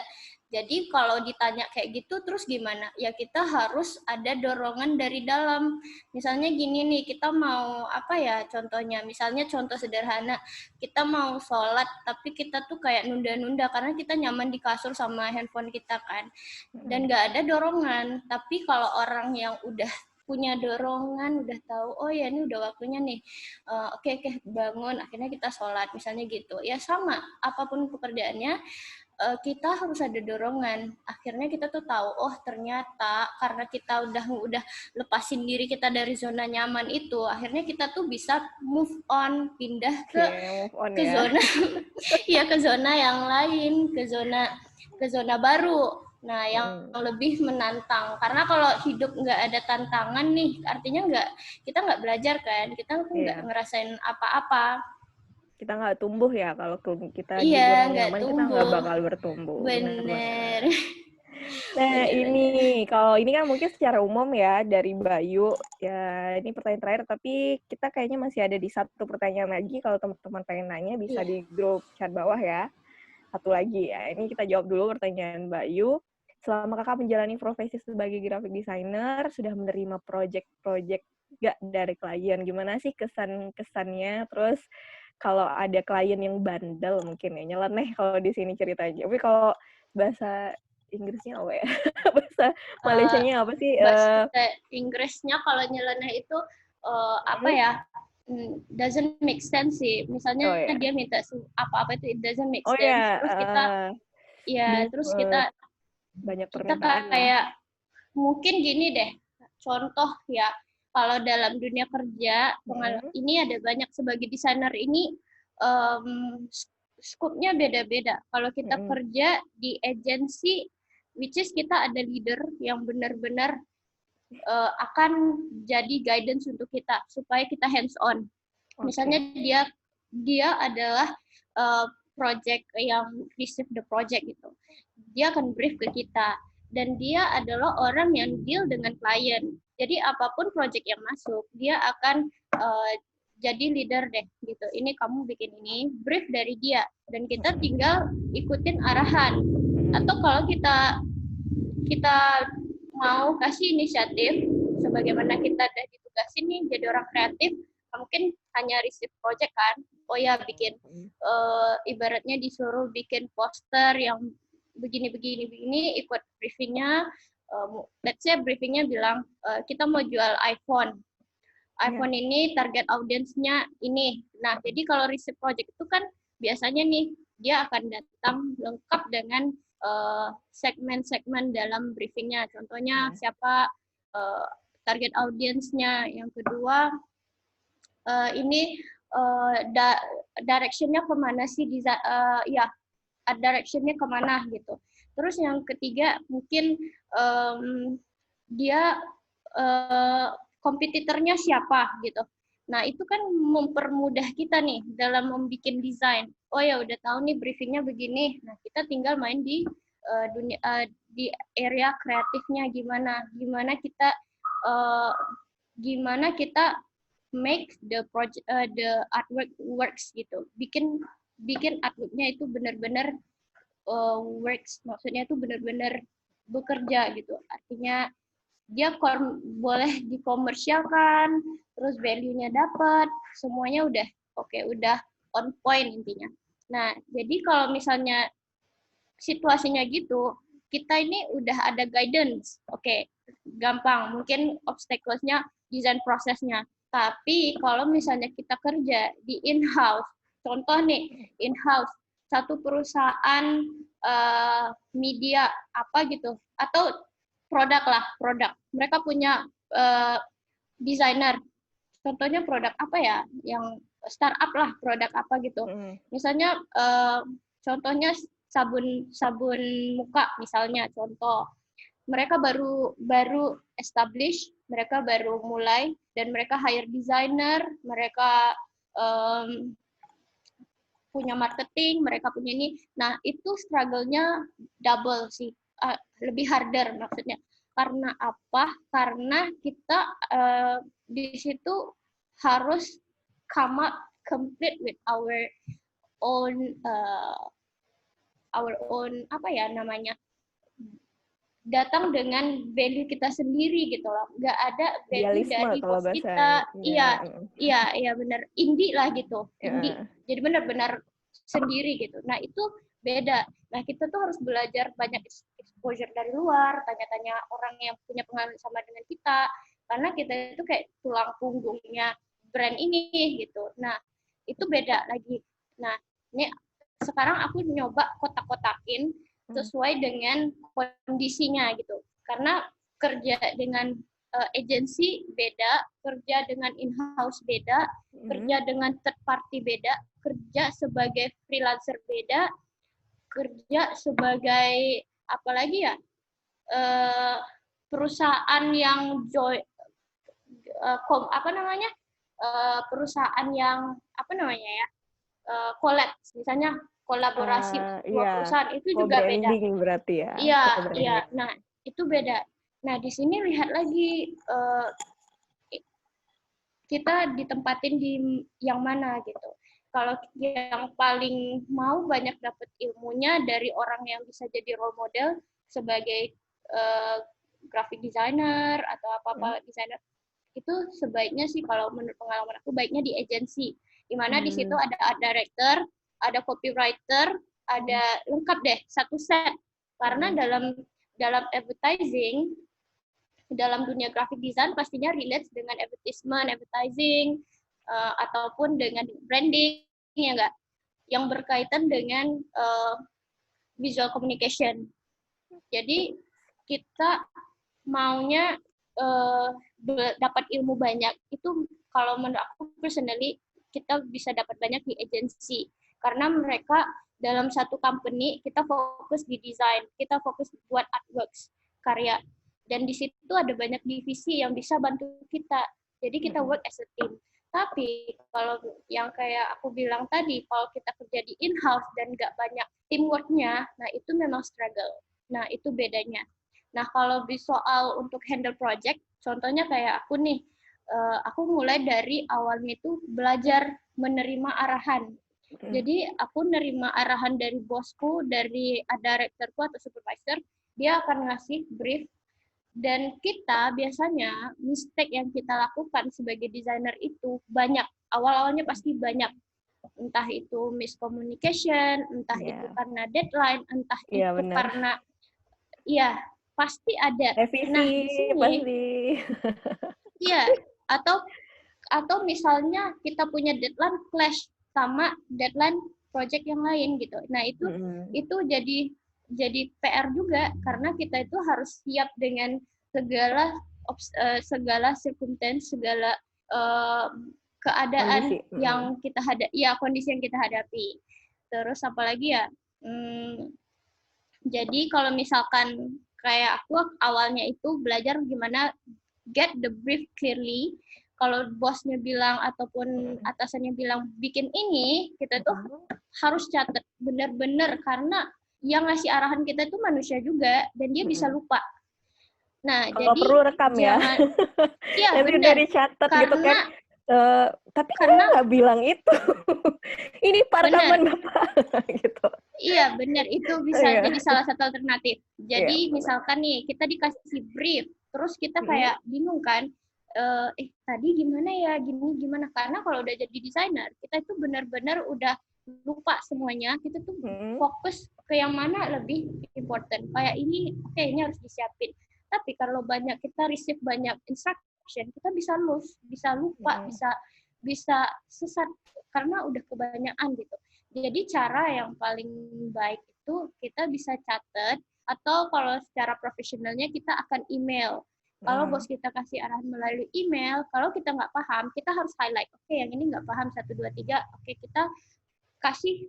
Jadi kalau ditanya kayak gitu terus gimana? Ya kita harus ada dorongan dari dalam. Misalnya gini nih, kita mau apa ya contohnya? Misalnya contoh sederhana, kita mau sholat tapi kita tuh kayak nunda-nunda karena kita nyaman di kasur sama handphone kita kan. Dan nggak ada dorongan. Tapi kalau orang yang udah punya dorongan, udah tahu, oh ya ini udah waktunya nih, oke, bangun, akhirnya kita sholat, misalnya gitu. Ya sama, apapun pekerjaannya, kita harus ada dorongan. Akhirnya kita tuh tahu, oh ternyata karena kita udah lepasin diri kita dari zona nyaman itu, akhirnya kita tuh bisa move on, pindah ke zona, ya ke zona yang lain, ke zona baru. Nah, yang lebih menantang. Karena kalau hidup nggak ada tantangan nih, artinya kita nggak belajar kan, kita nggak ngerasain apa-apa. Kita nggak tumbuh ya kalau kita di zona nyaman, kita nggak bakal bertumbuh. Bener. Nah, ini kalau ini kan mungkin secara umum ya dari Bayu ya, ini pertanyaan terakhir, tapi kita kayaknya masih ada di satu pertanyaan lagi. Kalau teman-teman pengen nanya bisa di grup chat bawah ya. Satu lagi ya, ini kita jawab dulu pertanyaan Bayu. Selama kakak menjalani profesi sebagai graphic designer, sudah menerima project-project nggak dari klien? Gimana sih kesannya? Terus kalau ada klien yang bandel mungkin ya, nyeleneh kalau di sini ceritanya. Tapi kalau bahasa Inggrisnya apa ya? Bahasa Malaysianya apa sih? Bahasa Inggrisnya kalau nyeleneh itu apa ya? Doesn't make sense sih. Misalnya dia minta apa-apa itu it doesn't make sense. Terus kita banyak permintaan kayak mungkin gini deh. Contoh ya, kalau dalam dunia kerja, ini ada banyak sebagai desainer ini skupnya beda-beda. Kalau kita kerja di agensi, which is kita ada leader yang benar-benar akan jadi guidance untuk kita supaya kita hands on. Misalnya dia adalah project yang receive the project gitu. Dia akan brief ke kita dan dia adalah orang yang deal dengan klien. Jadi apapun project yang masuk, dia akan jadi leader deh gitu. Ini kamu bikin ini, brief dari dia dan kita tinggal ikutin arahan. Atau kalau kita mau kasih inisiatif, sebagaimana kita udah ditugasin nih jadi orang kreatif, mungkin hanya receive project kan, oh ya bikin, ibaratnya disuruh bikin poster yang begini, ikut briefingnya, let's say briefingnya bilang, kita mau jual iPhone ini target audiensnya ini. Nah, jadi kalau receive project itu kan biasanya nih, dia akan datang lengkap dengan segmen-segmen dalam briefingnya. Contohnya siapa target audiensnya. Yang kedua, ini directionnya kemana sih? Directionnya kemana gitu. Terus yang ketiga mungkin dia kompetitornya siapa gitu. Nah, itu kan mempermudah kita nih dalam membuat desain. Oh ya, udah tahu nih briefingnya begini. Nah, kita tinggal main di di area kreatifnya gimana kita make the project the artwork works gitu. Bikin artworknya itu benar-benar works, maksudnya itu benar-benar bekerja gitu. Artinya dia boleh dikomersialkan, terus value-nya dapat, semuanya udah udah on point intinya. Nah, jadi kalau misalnya situasinya gitu, kita ini udah ada guidance. Gampang, mungkin obstacle-nya desain prosesnya. Tapi kalau misalnya kita kerja di in-house, contoh nih, in-house, satu perusahaan media apa gitu, atau produk. Mereka punya desainer. Contohnya produk apa ya? Yang startup lah, produk apa gitu. Misalnya contohnya sabun muka misalnya contoh. mereka baru establish, mereka baru mulai, dan mereka hire designer, mereka punya marketing, mereka punya ini. Nah, itu struggle-nya double sih, lebih harder maksudnya. Karena apa? Karena kita di situ harus come up complete with own our own apa ya namanya, datang dengan value kita sendiri gitu loh, nggak ada value dari bos kita. Iya benar, indie lah gitu, indie. Jadi benar-benar sendiri gitu. Nah itu beda. Nah kita tuh harus belajar banyak exposure dari luar, tanya-tanya orang yang punya pengalaman sama dengan kita, karena kita itu kayak tulang punggungnya brand ini gitu. Nah itu beda lagi. Nah ini sekarang aku nyoba kotak-kotakin sesuai dengan kondisinya gitu. Karena kerja dengan agency beda, kerja dengan in-house beda, kerja dengan third party beda, kerja sebagai freelancer beda, kerja sebagai apalagi ya, perusahaan yang perusahaan yang collab, misalnya kolaborasi dua perusahaan, itu juga beda. Berarti ya. Iya. Nah, itu beda. Nah, di sini lihat lagi kita ditempatin di yang mana gitu. Kalau yang paling mau banyak dapat ilmunya dari orang yang bisa jadi role model sebagai graphic designer atau apa-apa designer, itu sebaiknya sih kalau menurut pengalaman aku baiknya di agency, di mana di situ ada art director, ada copywriter, ada lengkap deh satu set. Karena dalam advertising, dalam dunia graphic design pastinya relate dengan advertising, ataupun dengan branding, ya enggak, yang berkaitan dengan visual communication. Jadi kita maunya dapat ilmu banyak itu, kalau menurut aku personally, kita bisa dapat banyak di agency, karena mereka dalam satu company kita fokus di desain, kita fokus buat artworks, karya, dan di situ ada banyak divisi yang bisa bantu kita, jadi kita work as a team. Tapi kalau yang kayak aku bilang tadi, kalau kita kerja di in-house dan nggak banyak teamwork-nya, nah itu memang struggle. Nah itu bedanya. Nah, kalau di soal untuk handle project, contohnya kayak aku nih, aku mulai dari awalnya itu belajar menerima arahan. Jadi aku nerima arahan dari bosku, dari directorku atau supervisor, dia akan ngasih brief, dan kita biasanya mistake yang kita lakukan sebagai desainer itu banyak. Awal-awalnya pasti banyak. Entah itu miscommunication, entah itu karena deadline, entah itu karena pasti ada. Revisi, nah di sini pasti. atau misalnya kita punya deadline clash sama deadline project yang lain gitu. Nah itu jadi PR juga, karena kita itu harus siap dengan segala circumstance, segala keadaan kondisi yang kita kondisi yang kita hadapi. Terus apalagi ya, jadi kalau misalkan kayak aku awalnya itu belajar gimana get the brief clearly. Kalau bosnya bilang ataupun atasannya bilang bikin ini, kita tuh harus catat benar-benar, karena yang ngasih arahan kita itu manusia juga, dan dia bisa lupa. Nah, kalau jadi perlu rekam jangan, ya. Nanti udah dicatat gitu kan. Tapi karena nggak bilang itu. Ini rekaman Bapak gitu. Iya, benar, itu bisa jadi salah satu alternatif. Jadi misalkan nih kita dikasih brief, terus kita kayak bingung kan, tadi gimana ya, gimana, karena kalau udah jadi desainer, kita itu benar-benar udah lupa semuanya, kita tuh fokus ke yang mana lebih important. Kayak ini, oke, ini harus disiapin. Tapi kalau kita receive banyak instruction, kita bisa lose, bisa lupa, bisa sesat karena udah kebanyakan gitu. Jadi cara yang paling baik itu kita bisa catat, atau kalau secara profesionalnya kita akan email. Kalau bos kita kasih arahan melalui email, kalau kita nggak paham, kita harus highlight. Oke, yang ini nggak paham, 1, 2, 3. Oke, kita kasih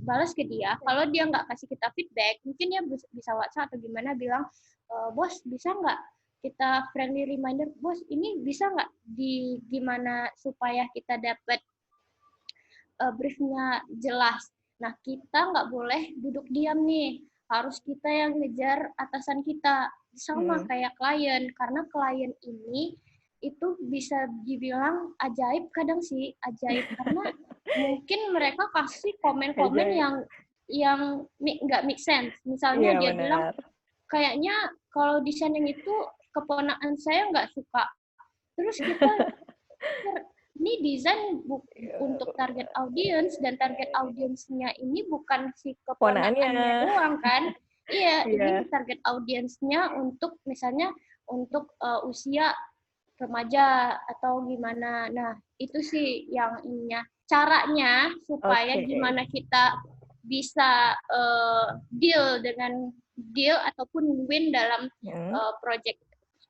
balas ke dia. Kalau dia nggak kasih kita feedback, mungkin dia bisa WhatsApp atau gimana bilang, bos bisa nggak kita friendly reminder, bos ini bisa nggak gimana supaya kita dapat briefnya jelas. Nah, kita nggak boleh duduk diam nih, harus kita yang ngejar atasan kita, sama kayak klien, karena klien ini itu bisa dibilang ajaib kadang sih, ajaib karena mungkin mereka kasih komen-komen yang nggak make sense. Misalnya dia bilang, kayaknya kalau desain yang itu keponakan saya nggak suka. Terus kita ini desain untuk target audience, dan target audiensnya ini bukan si keponakannya doang kan. Iya, ini target audiensnya untuk misalnya untuk usia remaja atau gimana. Nah, itu sih yang ininya. Caranya supaya gimana kita bisa deal ataupun win dalam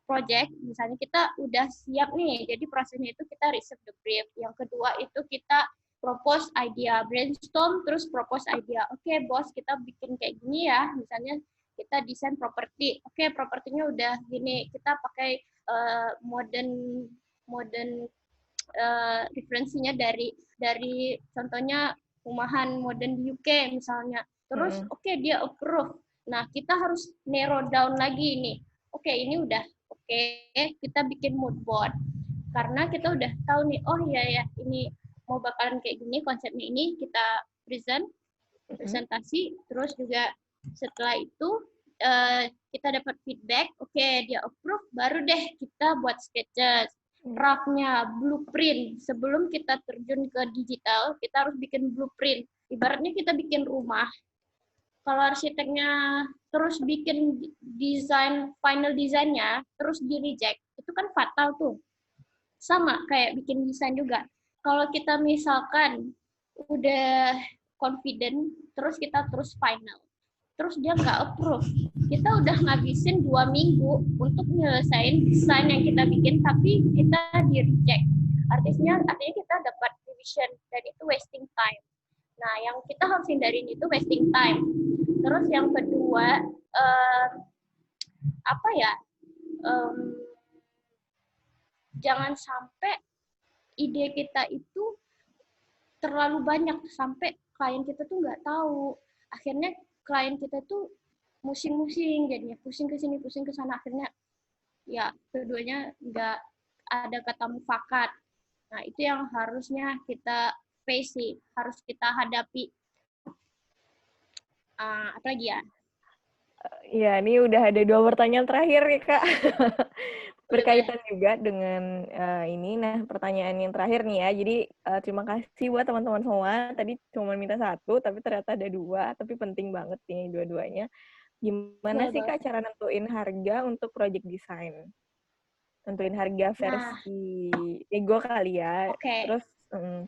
project, misalnya kita udah siap nih, jadi prosesnya itu kita receive the brief. Yang kedua itu kita propose idea, brainstorm, terus propose idea. Oke, bos, kita bikin kayak gini ya, misalnya kita desain properti. Oke, propertinya udah gini, kita pakai modern referensinya dari contohnya rumahan modern di UK misalnya. Terus dia approve. Nah, kita harus narrow down lagi nih. Oke, ini udah kita bikin mood board. Karena kita udah tahu nih, oh iya ya, ini mau bakalan kayak gini, konsepnya ini kita presentasi, terus juga setelah itu kita dapat feedback, dia approve, baru deh kita buat sketches, draftnya, blueprint. Sebelum kita terjun ke digital, kita harus bikin blueprint. Ibaratnya kita bikin rumah, kalau arsiteknya terus bikin desain, final desainnya, terus di-reject, itu kan fatal tuh. Sama kayak bikin desain juga. Kalau kita misalkan udah confident, terus kita terus final, terus dia nggak approve, kita udah ngabisin 2 minggu untuk nyelesain desain yang kita bikin, tapi kita di-reject. Artinya kita dapat revision, dan itu wasting time. Nah, yang kita harus hindarin itu wasting time. Terus yang kedua, jangan sampai ide kita itu terlalu banyak sampai klien kita tuh nggak tahu. Akhirnya klien kita tuh musing-musing, jadinya pusing ke sini, pusing ke sana. Akhirnya ya keduanya nggak ada kata mufakat. Nah, itu yang harusnya kita face, harus kita hadapi. Apa lagi ya? Ya, ini udah ada 2 pertanyaan terakhir ya, Kak. Berkaitan juga dengan ini. Nah, pertanyaan yang terakhir nih ya. Jadi, terima kasih buat teman-teman semua. Tadi cuma minta 1, tapi ternyata ada 2, tapi penting banget nih dua-duanya. Gimana sih, Kak, cara nentuin harga untuk project design? Tentuin harga versi ego kali ya. Terus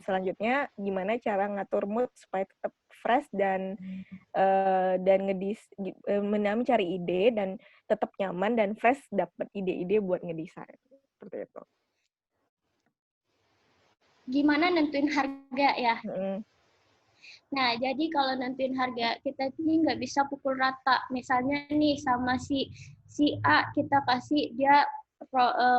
selanjutnya gimana cara ngatur mood supaya tetap fresh dan mencari ide dan tetap nyaman dan fresh dapat ide-ide buat ngedesain. Seperti itu. Gimana nentuin harga ya? Nah, jadi kalau nentuin harga, kita ini nggak bisa pukul rata. Misalnya nih sama si A, kita kasih dia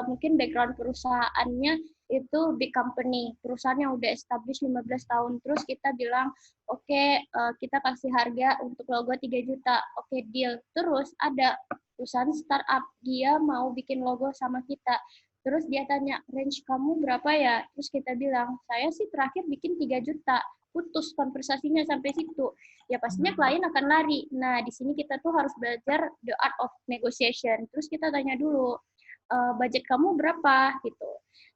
mungkin background perusahaannya itu big company, perusahaan yang udah established 15 tahun. Terus kita bilang, oke, kita kasih harga untuk logo 3 juta. Oke, deal. Terus ada perusahaan startup, dia mau bikin logo sama kita. Terus dia tanya, range kamu berapa ya? Terus kita bilang, saya sih terakhir bikin 3 juta. Putus konversasinya sampai situ. Ya pastinya klien akan lari. Nah, di sini kita tuh harus belajar the art of negotiation. Terus kita tanya dulu, budget kamu berapa? Gitu.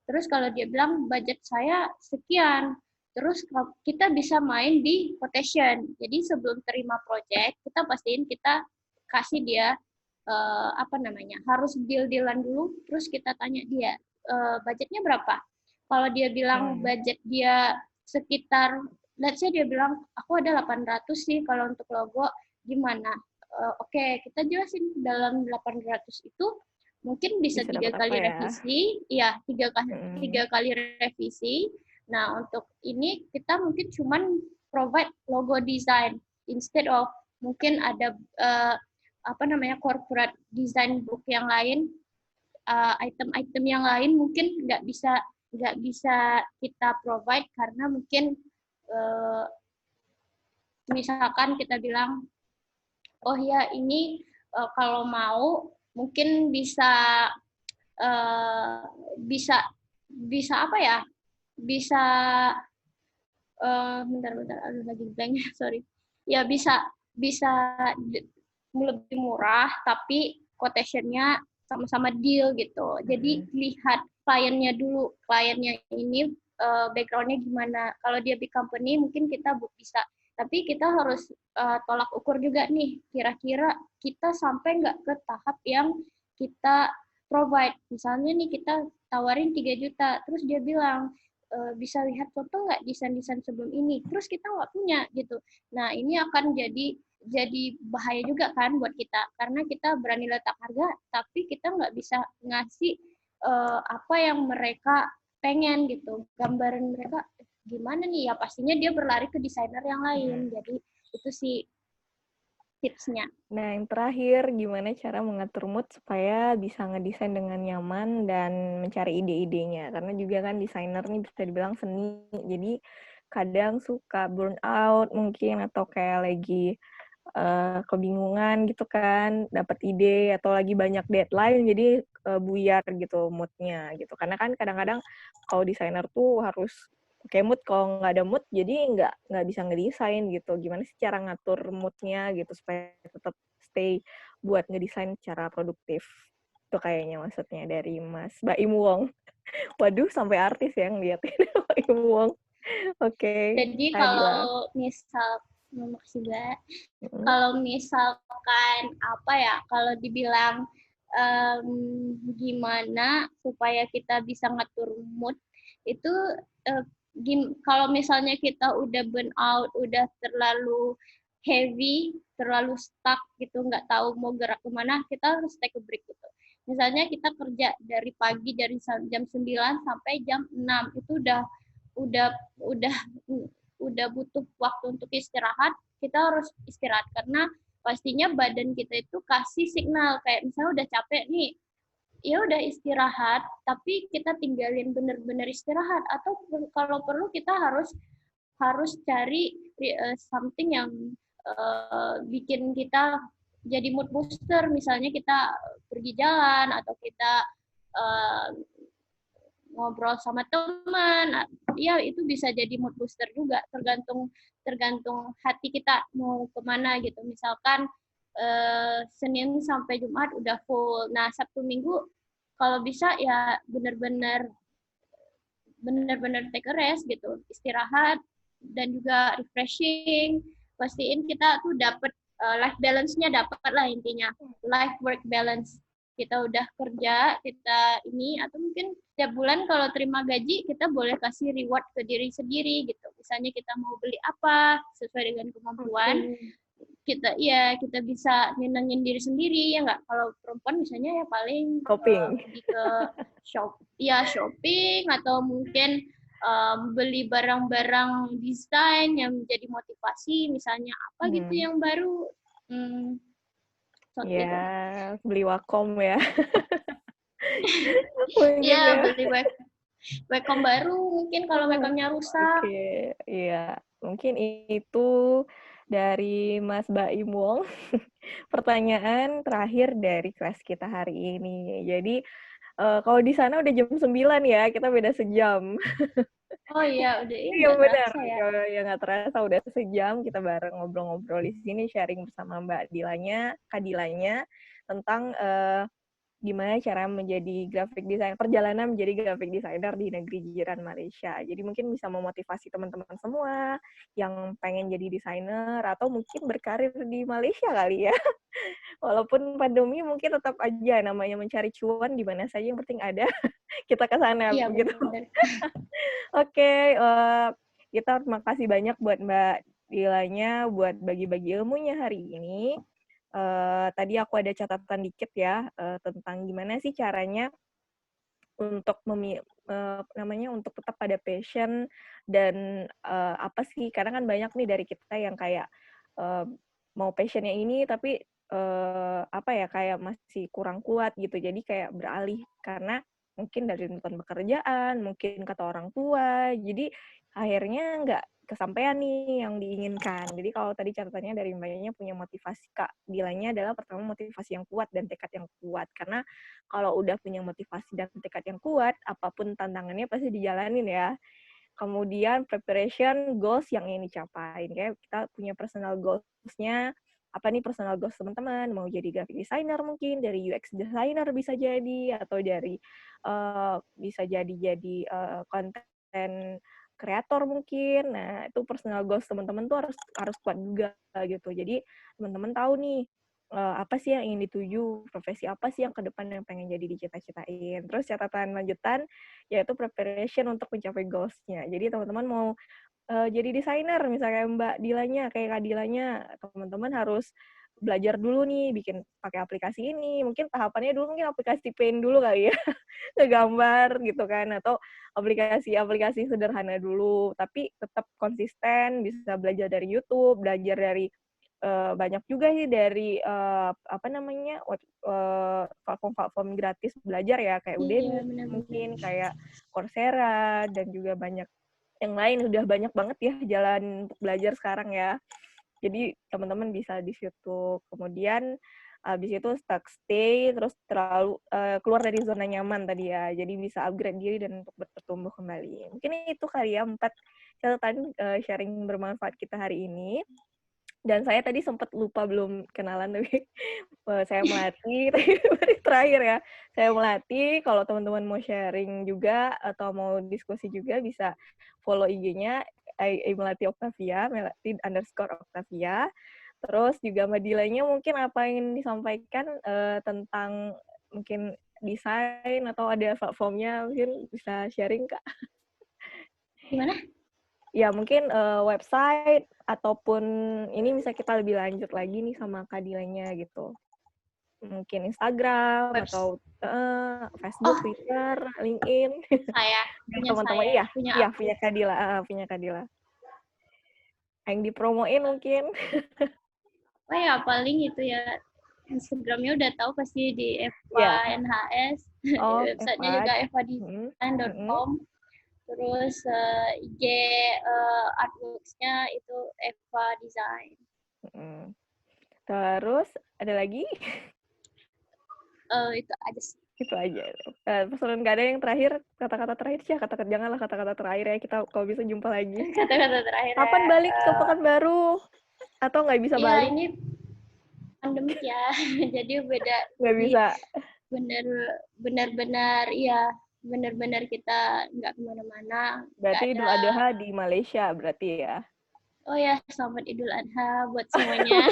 Terus kalau dia bilang, budget saya sekian. Terus kita bisa main di quotation. Jadi sebelum terima project, kita pastiin kita kasih dia harus deal-dealan dulu, terus kita tanya dia, budgetnya berapa? Kalau dia bilang budget dia sekitar, let's say dia bilang, aku ada 800 sih kalau untuk logo, gimana? Oke, kita jelasin dalam 800 itu mungkin bisa 3 kali revisi, ya 3 kali revisi. Nah, untuk ini kita mungkin cuman provide logo design instead of mungkin ada corporate design book yang lain, item-item yang lain mungkin nggak bisa kita provide karena mungkin misalkan kita bilang, oh ya ini kalau mau mungkin bisa apa ya? Bisa bentar, aduh lagi blank, sorry. Ya bisa lebih murah, tapi quotation-nya sama-sama deal gitu. Jadi lihat kliennya dulu, kliennya ini background-nya gimana. Kalau dia big company mungkin kita bisa, tapi kita harus tolak ukur juga nih, kira-kira kita sampai nggak ke tahap yang kita provide. Misalnya nih kita tawarin 3 juta, terus dia bilang, bisa lihat foto nggak desain-desain sebelum ini, terus kita nggak punya gitu. Nah ini akan jadi bahaya juga kan buat kita, karena kita berani letak harga tapi kita nggak bisa ngasih apa yang mereka pengen gitu, gambaran mereka gimana nih, ya pastinya dia berlari ke desainer yang lain. Jadi itu sih tipsnya. Nah, yang terakhir, gimana cara mengatur mood supaya bisa ngedesain dengan nyaman dan mencari ide-idenya? Karena juga kan desainer nih bisa dibilang seni, jadi kadang suka burn out mungkin, atau kayak lagi kebingungan gitu kan, dapat ide, atau lagi banyak deadline, jadi buyar gitu mood-nya gitu. Karena kan kadang-kadang kalau desainer tuh harus pakai mood, kalau nggak ada mood jadi nggak bisa ngedesain gitu. Gimana sih cara ngatur mood-nya gitu supaya tetap stay buat ngedesain secara produktif? Itu kayaknya maksudnya dari Mas Baim Wong. Waduh, sampai artis ya ngeliatin Baim Wong. Oke, Jadi Adila. makasih Mbak. Kalau misalkan apa ya, kalau dibilang gimana supaya kita bisa ngatur mood itu, kalau misalnya kita udah burn out, udah terlalu heavy, terlalu stuck gitu, nggak tahu mau gerak kemana, kita harus take a break gitu. Misalnya kita kerja dari pagi, dari jam 9 sampai jam 6, itu udah butuh waktu untuk istirahat. Kita harus istirahat karena pastinya badan kita itu kasih signal kayak misalnya udah capek nih, ya udah istirahat, tapi kita tinggalin bener-bener istirahat, atau kalau perlu kita harus cari something yang bikin kita jadi mood booster. Misalnya kita pergi jalan, atau kita ngobrol sama teman, ya itu bisa jadi mood booster juga, tergantung hati kita mau kemana gitu. Misalkan Senin sampai Jumat udah full, nah Sabtu Minggu kalau bisa ya benar-benar take a rest gitu, istirahat dan juga refreshing. Pastiin kita tuh dapat life balance-nya, dapat lah intinya, life work balance. Kita udah kerja, kita ini, atau mungkin setiap bulan kalau terima gaji, kita boleh kasih reward ke diri sendiri gitu. Misalnya kita mau beli apa sesuai dengan kemampuan, kita bisa nyenengin diri sendiri ya nggak. Kalau perempuan misalnya ya paling pergi ke shopping, atau mungkin beli barang-barang desain yang menjadi motivasi, misalnya apa gitu yang baru. Ya, beli Wacom ya. Iya, beli Wacom baru mungkin kalau Wacomnya rusak. Oke, iya. Mungkin itu dari Mas Baim Wong. Pertanyaan terakhir dari kelas kita hari ini. Jadi, kalau di sana udah jam 9 ya, kita beda sejam. Oh iya, udah Iya nggak benar. terasa ya. Ya nggak terasa udah sejam kita bareng ngobrol-ngobrol di sini, sharing bersama Mbak Dilanya, Kak Dilanya, tentang gimana cara menjadi graphic designer, perjalanan menjadi graphic designer di negeri jiran Malaysia. Jadi mungkin bisa memotivasi teman-teman semua yang pengen jadi desainer atau mungkin berkarir di Malaysia kali ya. Walaupun pandemi mungkin tetap aja namanya mencari cuan di mana saja, yang penting ada kita ke sana Iya, begitu. benar. Oke, kita terima kasih banyak buat Mbak Dilanya buat bagi-bagi ilmunya hari ini. Tadi aku ada catatan dikit ya tentang gimana sih caranya untuk namanya untuk tetap pada passion dan apa sih, karena kan banyak nih dari kita yang kayak mau passionnya ini tapi apa ya, kayak masih kurang kuat gitu. Jadi kayak beralih karena mungkin dari tuntutan pekerjaan, mungkin kata orang tua, jadi akhirnya nggak kesampaian nih yang diinginkan. Jadi kalau tadi catatannya dari Mbaknya punya motivasi, Kak, bilangnya adalah pertama motivasi yang kuat dan tekad yang kuat. Karena kalau udah punya motivasi dan tekad yang kuat, apapun tantangannya pasti dijalanin ya. Kemudian preparation goals yang ingin dicapai. Kayak kita punya personal goals-nya, apa nih personal goals teman-teman, mau jadi graphic designer mungkin, dari UX designer bisa jadi, atau dari bisa jadi content kreator mungkin. Nah, itu personal goals teman-teman tuh harus kuat juga gitu. Jadi teman-teman tahu nih apa sih yang ingin dituju, profesi apa sih yang ke depan yang pengen jadi dicita-citain. Terus catatan lanjutan yaitu preparation untuk mencapai goals-nya. Jadi teman-teman mau jadi desainer misalnya Mbak Dilanya, kayak Kak Dilanya, teman-teman harus belajar dulu nih bikin pakai aplikasi ini. Mungkin tahapannya dulu mungkin aplikasi Paint dulu kali ya, ngegambar gitu kan, atau aplikasi-aplikasi sederhana dulu, tapi tetap konsisten, bisa belajar dari YouTube, belajar dari banyak juga sih dari apa namanya, platform-platform gratis belajar ya, kayak Iya, Udemy benar-benar. mungkin, kayak Coursera, dan juga banyak yang lain. Udah banyak banget ya jalan untuk belajar sekarang ya. Jadi teman-teman bisa di situ. Kemudian habis itu stay, terus keluar dari zona nyaman tadi ya. Jadi bisa upgrade diri dan untuk bertumbuh kembali. Mungkin itu kali ya 4 catatan sharing bermanfaat kita hari ini. Dan saya tadi sempat lupa belum kenalan, tapi saya Melati, tadi terakhir ya. Saya Melati, kalau teman-teman mau sharing juga atau mau diskusi juga bisa follow IG-nya Melati Octavia, Melati_Octavia. Terus juga Mbak Dilanya mungkin apa yang disampaikan tentang mungkin desain atau ada platformnya, mungkin bisa sharing, Kak? Gimana? Ya mungkin website ataupun ini bisa kita lebih lanjut lagi nih sama Kak Dilanya gitu. Mungkin Instagram Webs. atau Facebook, Oh, Twitter, LinkedIn. Biar teman-teman saya, punya iya aku. punya Kak Dila, punya Kak Dila. Yang dipromoin mungkin. Oh ya, paling itu ya, Instagramnya udah tahu pasti di Eva Iya. NHS, Oh, websitenya Eva. juga Mm, mm, evadesign.com, terus IG artworks-nya itu Eva Design. mm. Terus ada lagi? Itu aja sih. Itu aja. Pesan nggak ada yang terakhir, kata-kata terakhir sih, janganlah kata-kata terakhir ya, kita kalau bisa jumpa lagi. Kata-kata terakhir ya, Kapan balik ke Pekanbaru? Atau nggak bisa ya balik? ini pandemik ya, jadi beda. Nggak Jadi bisa. benar-benar ya, benar-benar kita nggak kemana-mana, nggak Berarti Idul ada. Adha di Malaysia berarti ya? Oh ya, selamat Idul Adha buat semuanya.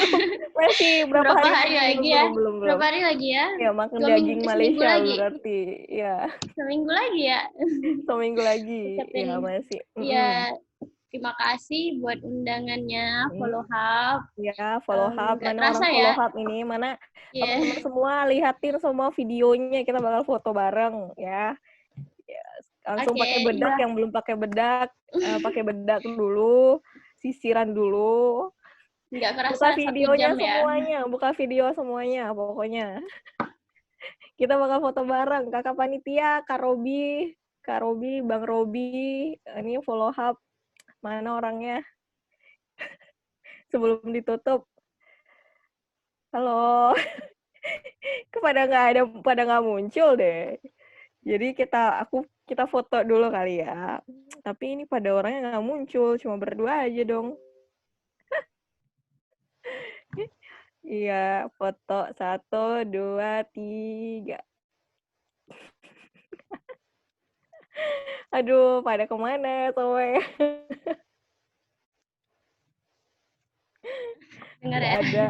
Masih berapa Berapa hari hari lagi? lagi ya? Belum. Berapa hari lagi ya? Ya, makan 2 minggu, daging seminggu Malaysia lagi. berarti. Ya, Seminggu lagi ya. seminggu lagi. Ya, Ucapin masih. ya, terima kasih buat undangannya, follow hub. Ya, follow hub. Nggak Mana kerasa orang ya. follow hub ini? Mana Ya. teman-teman semua lihatin semua videonya. Kita bakal foto bareng ya. Ya, langsung Oke, pakai bedak, iya. yang belum pakai bedak, pakai bedak dulu, sisiran dulu. Nggak kerasa Buka 1 jam videonya ya. semuanya, buka video semuanya pokoknya. Kita bakal foto bareng, Kakak Panitia, Kak Robi, Bang Robi, ini follow hub, mana orangnya? Sebelum ditutup. Halo, pada nggak muncul deh. Jadi kita foto dulu kali ya. Tapi ini pada orangnya nggak muncul, cuma berdua aja dong. Iya, foto 1, 2, 3. Aduh, pada kemana semuanya? Dengar Nggak ya. ada.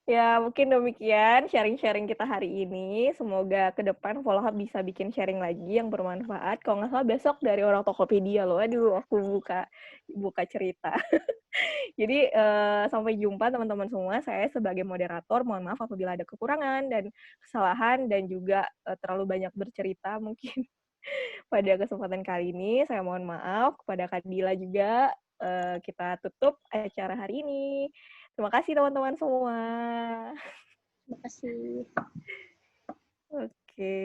Ya, mungkin demikian sharing-sharing kita hari ini. Semoga ke depan Follow Hub bisa bikin sharing lagi yang bermanfaat. Kalau nggak salah besok dari orang Tokopedia loh. Aduh, aku buka cerita. Jadi, sampai jumpa teman-teman semua. Saya sebagai moderator, mohon maaf apabila ada kekurangan dan kesalahan dan juga terlalu banyak bercerita mungkin pada kesempatan kali ini. Saya mohon maaf kepada Kak Dila juga. Kita tutup acara hari ini. Terima kasih teman-teman semua. Terima kasih. Oke.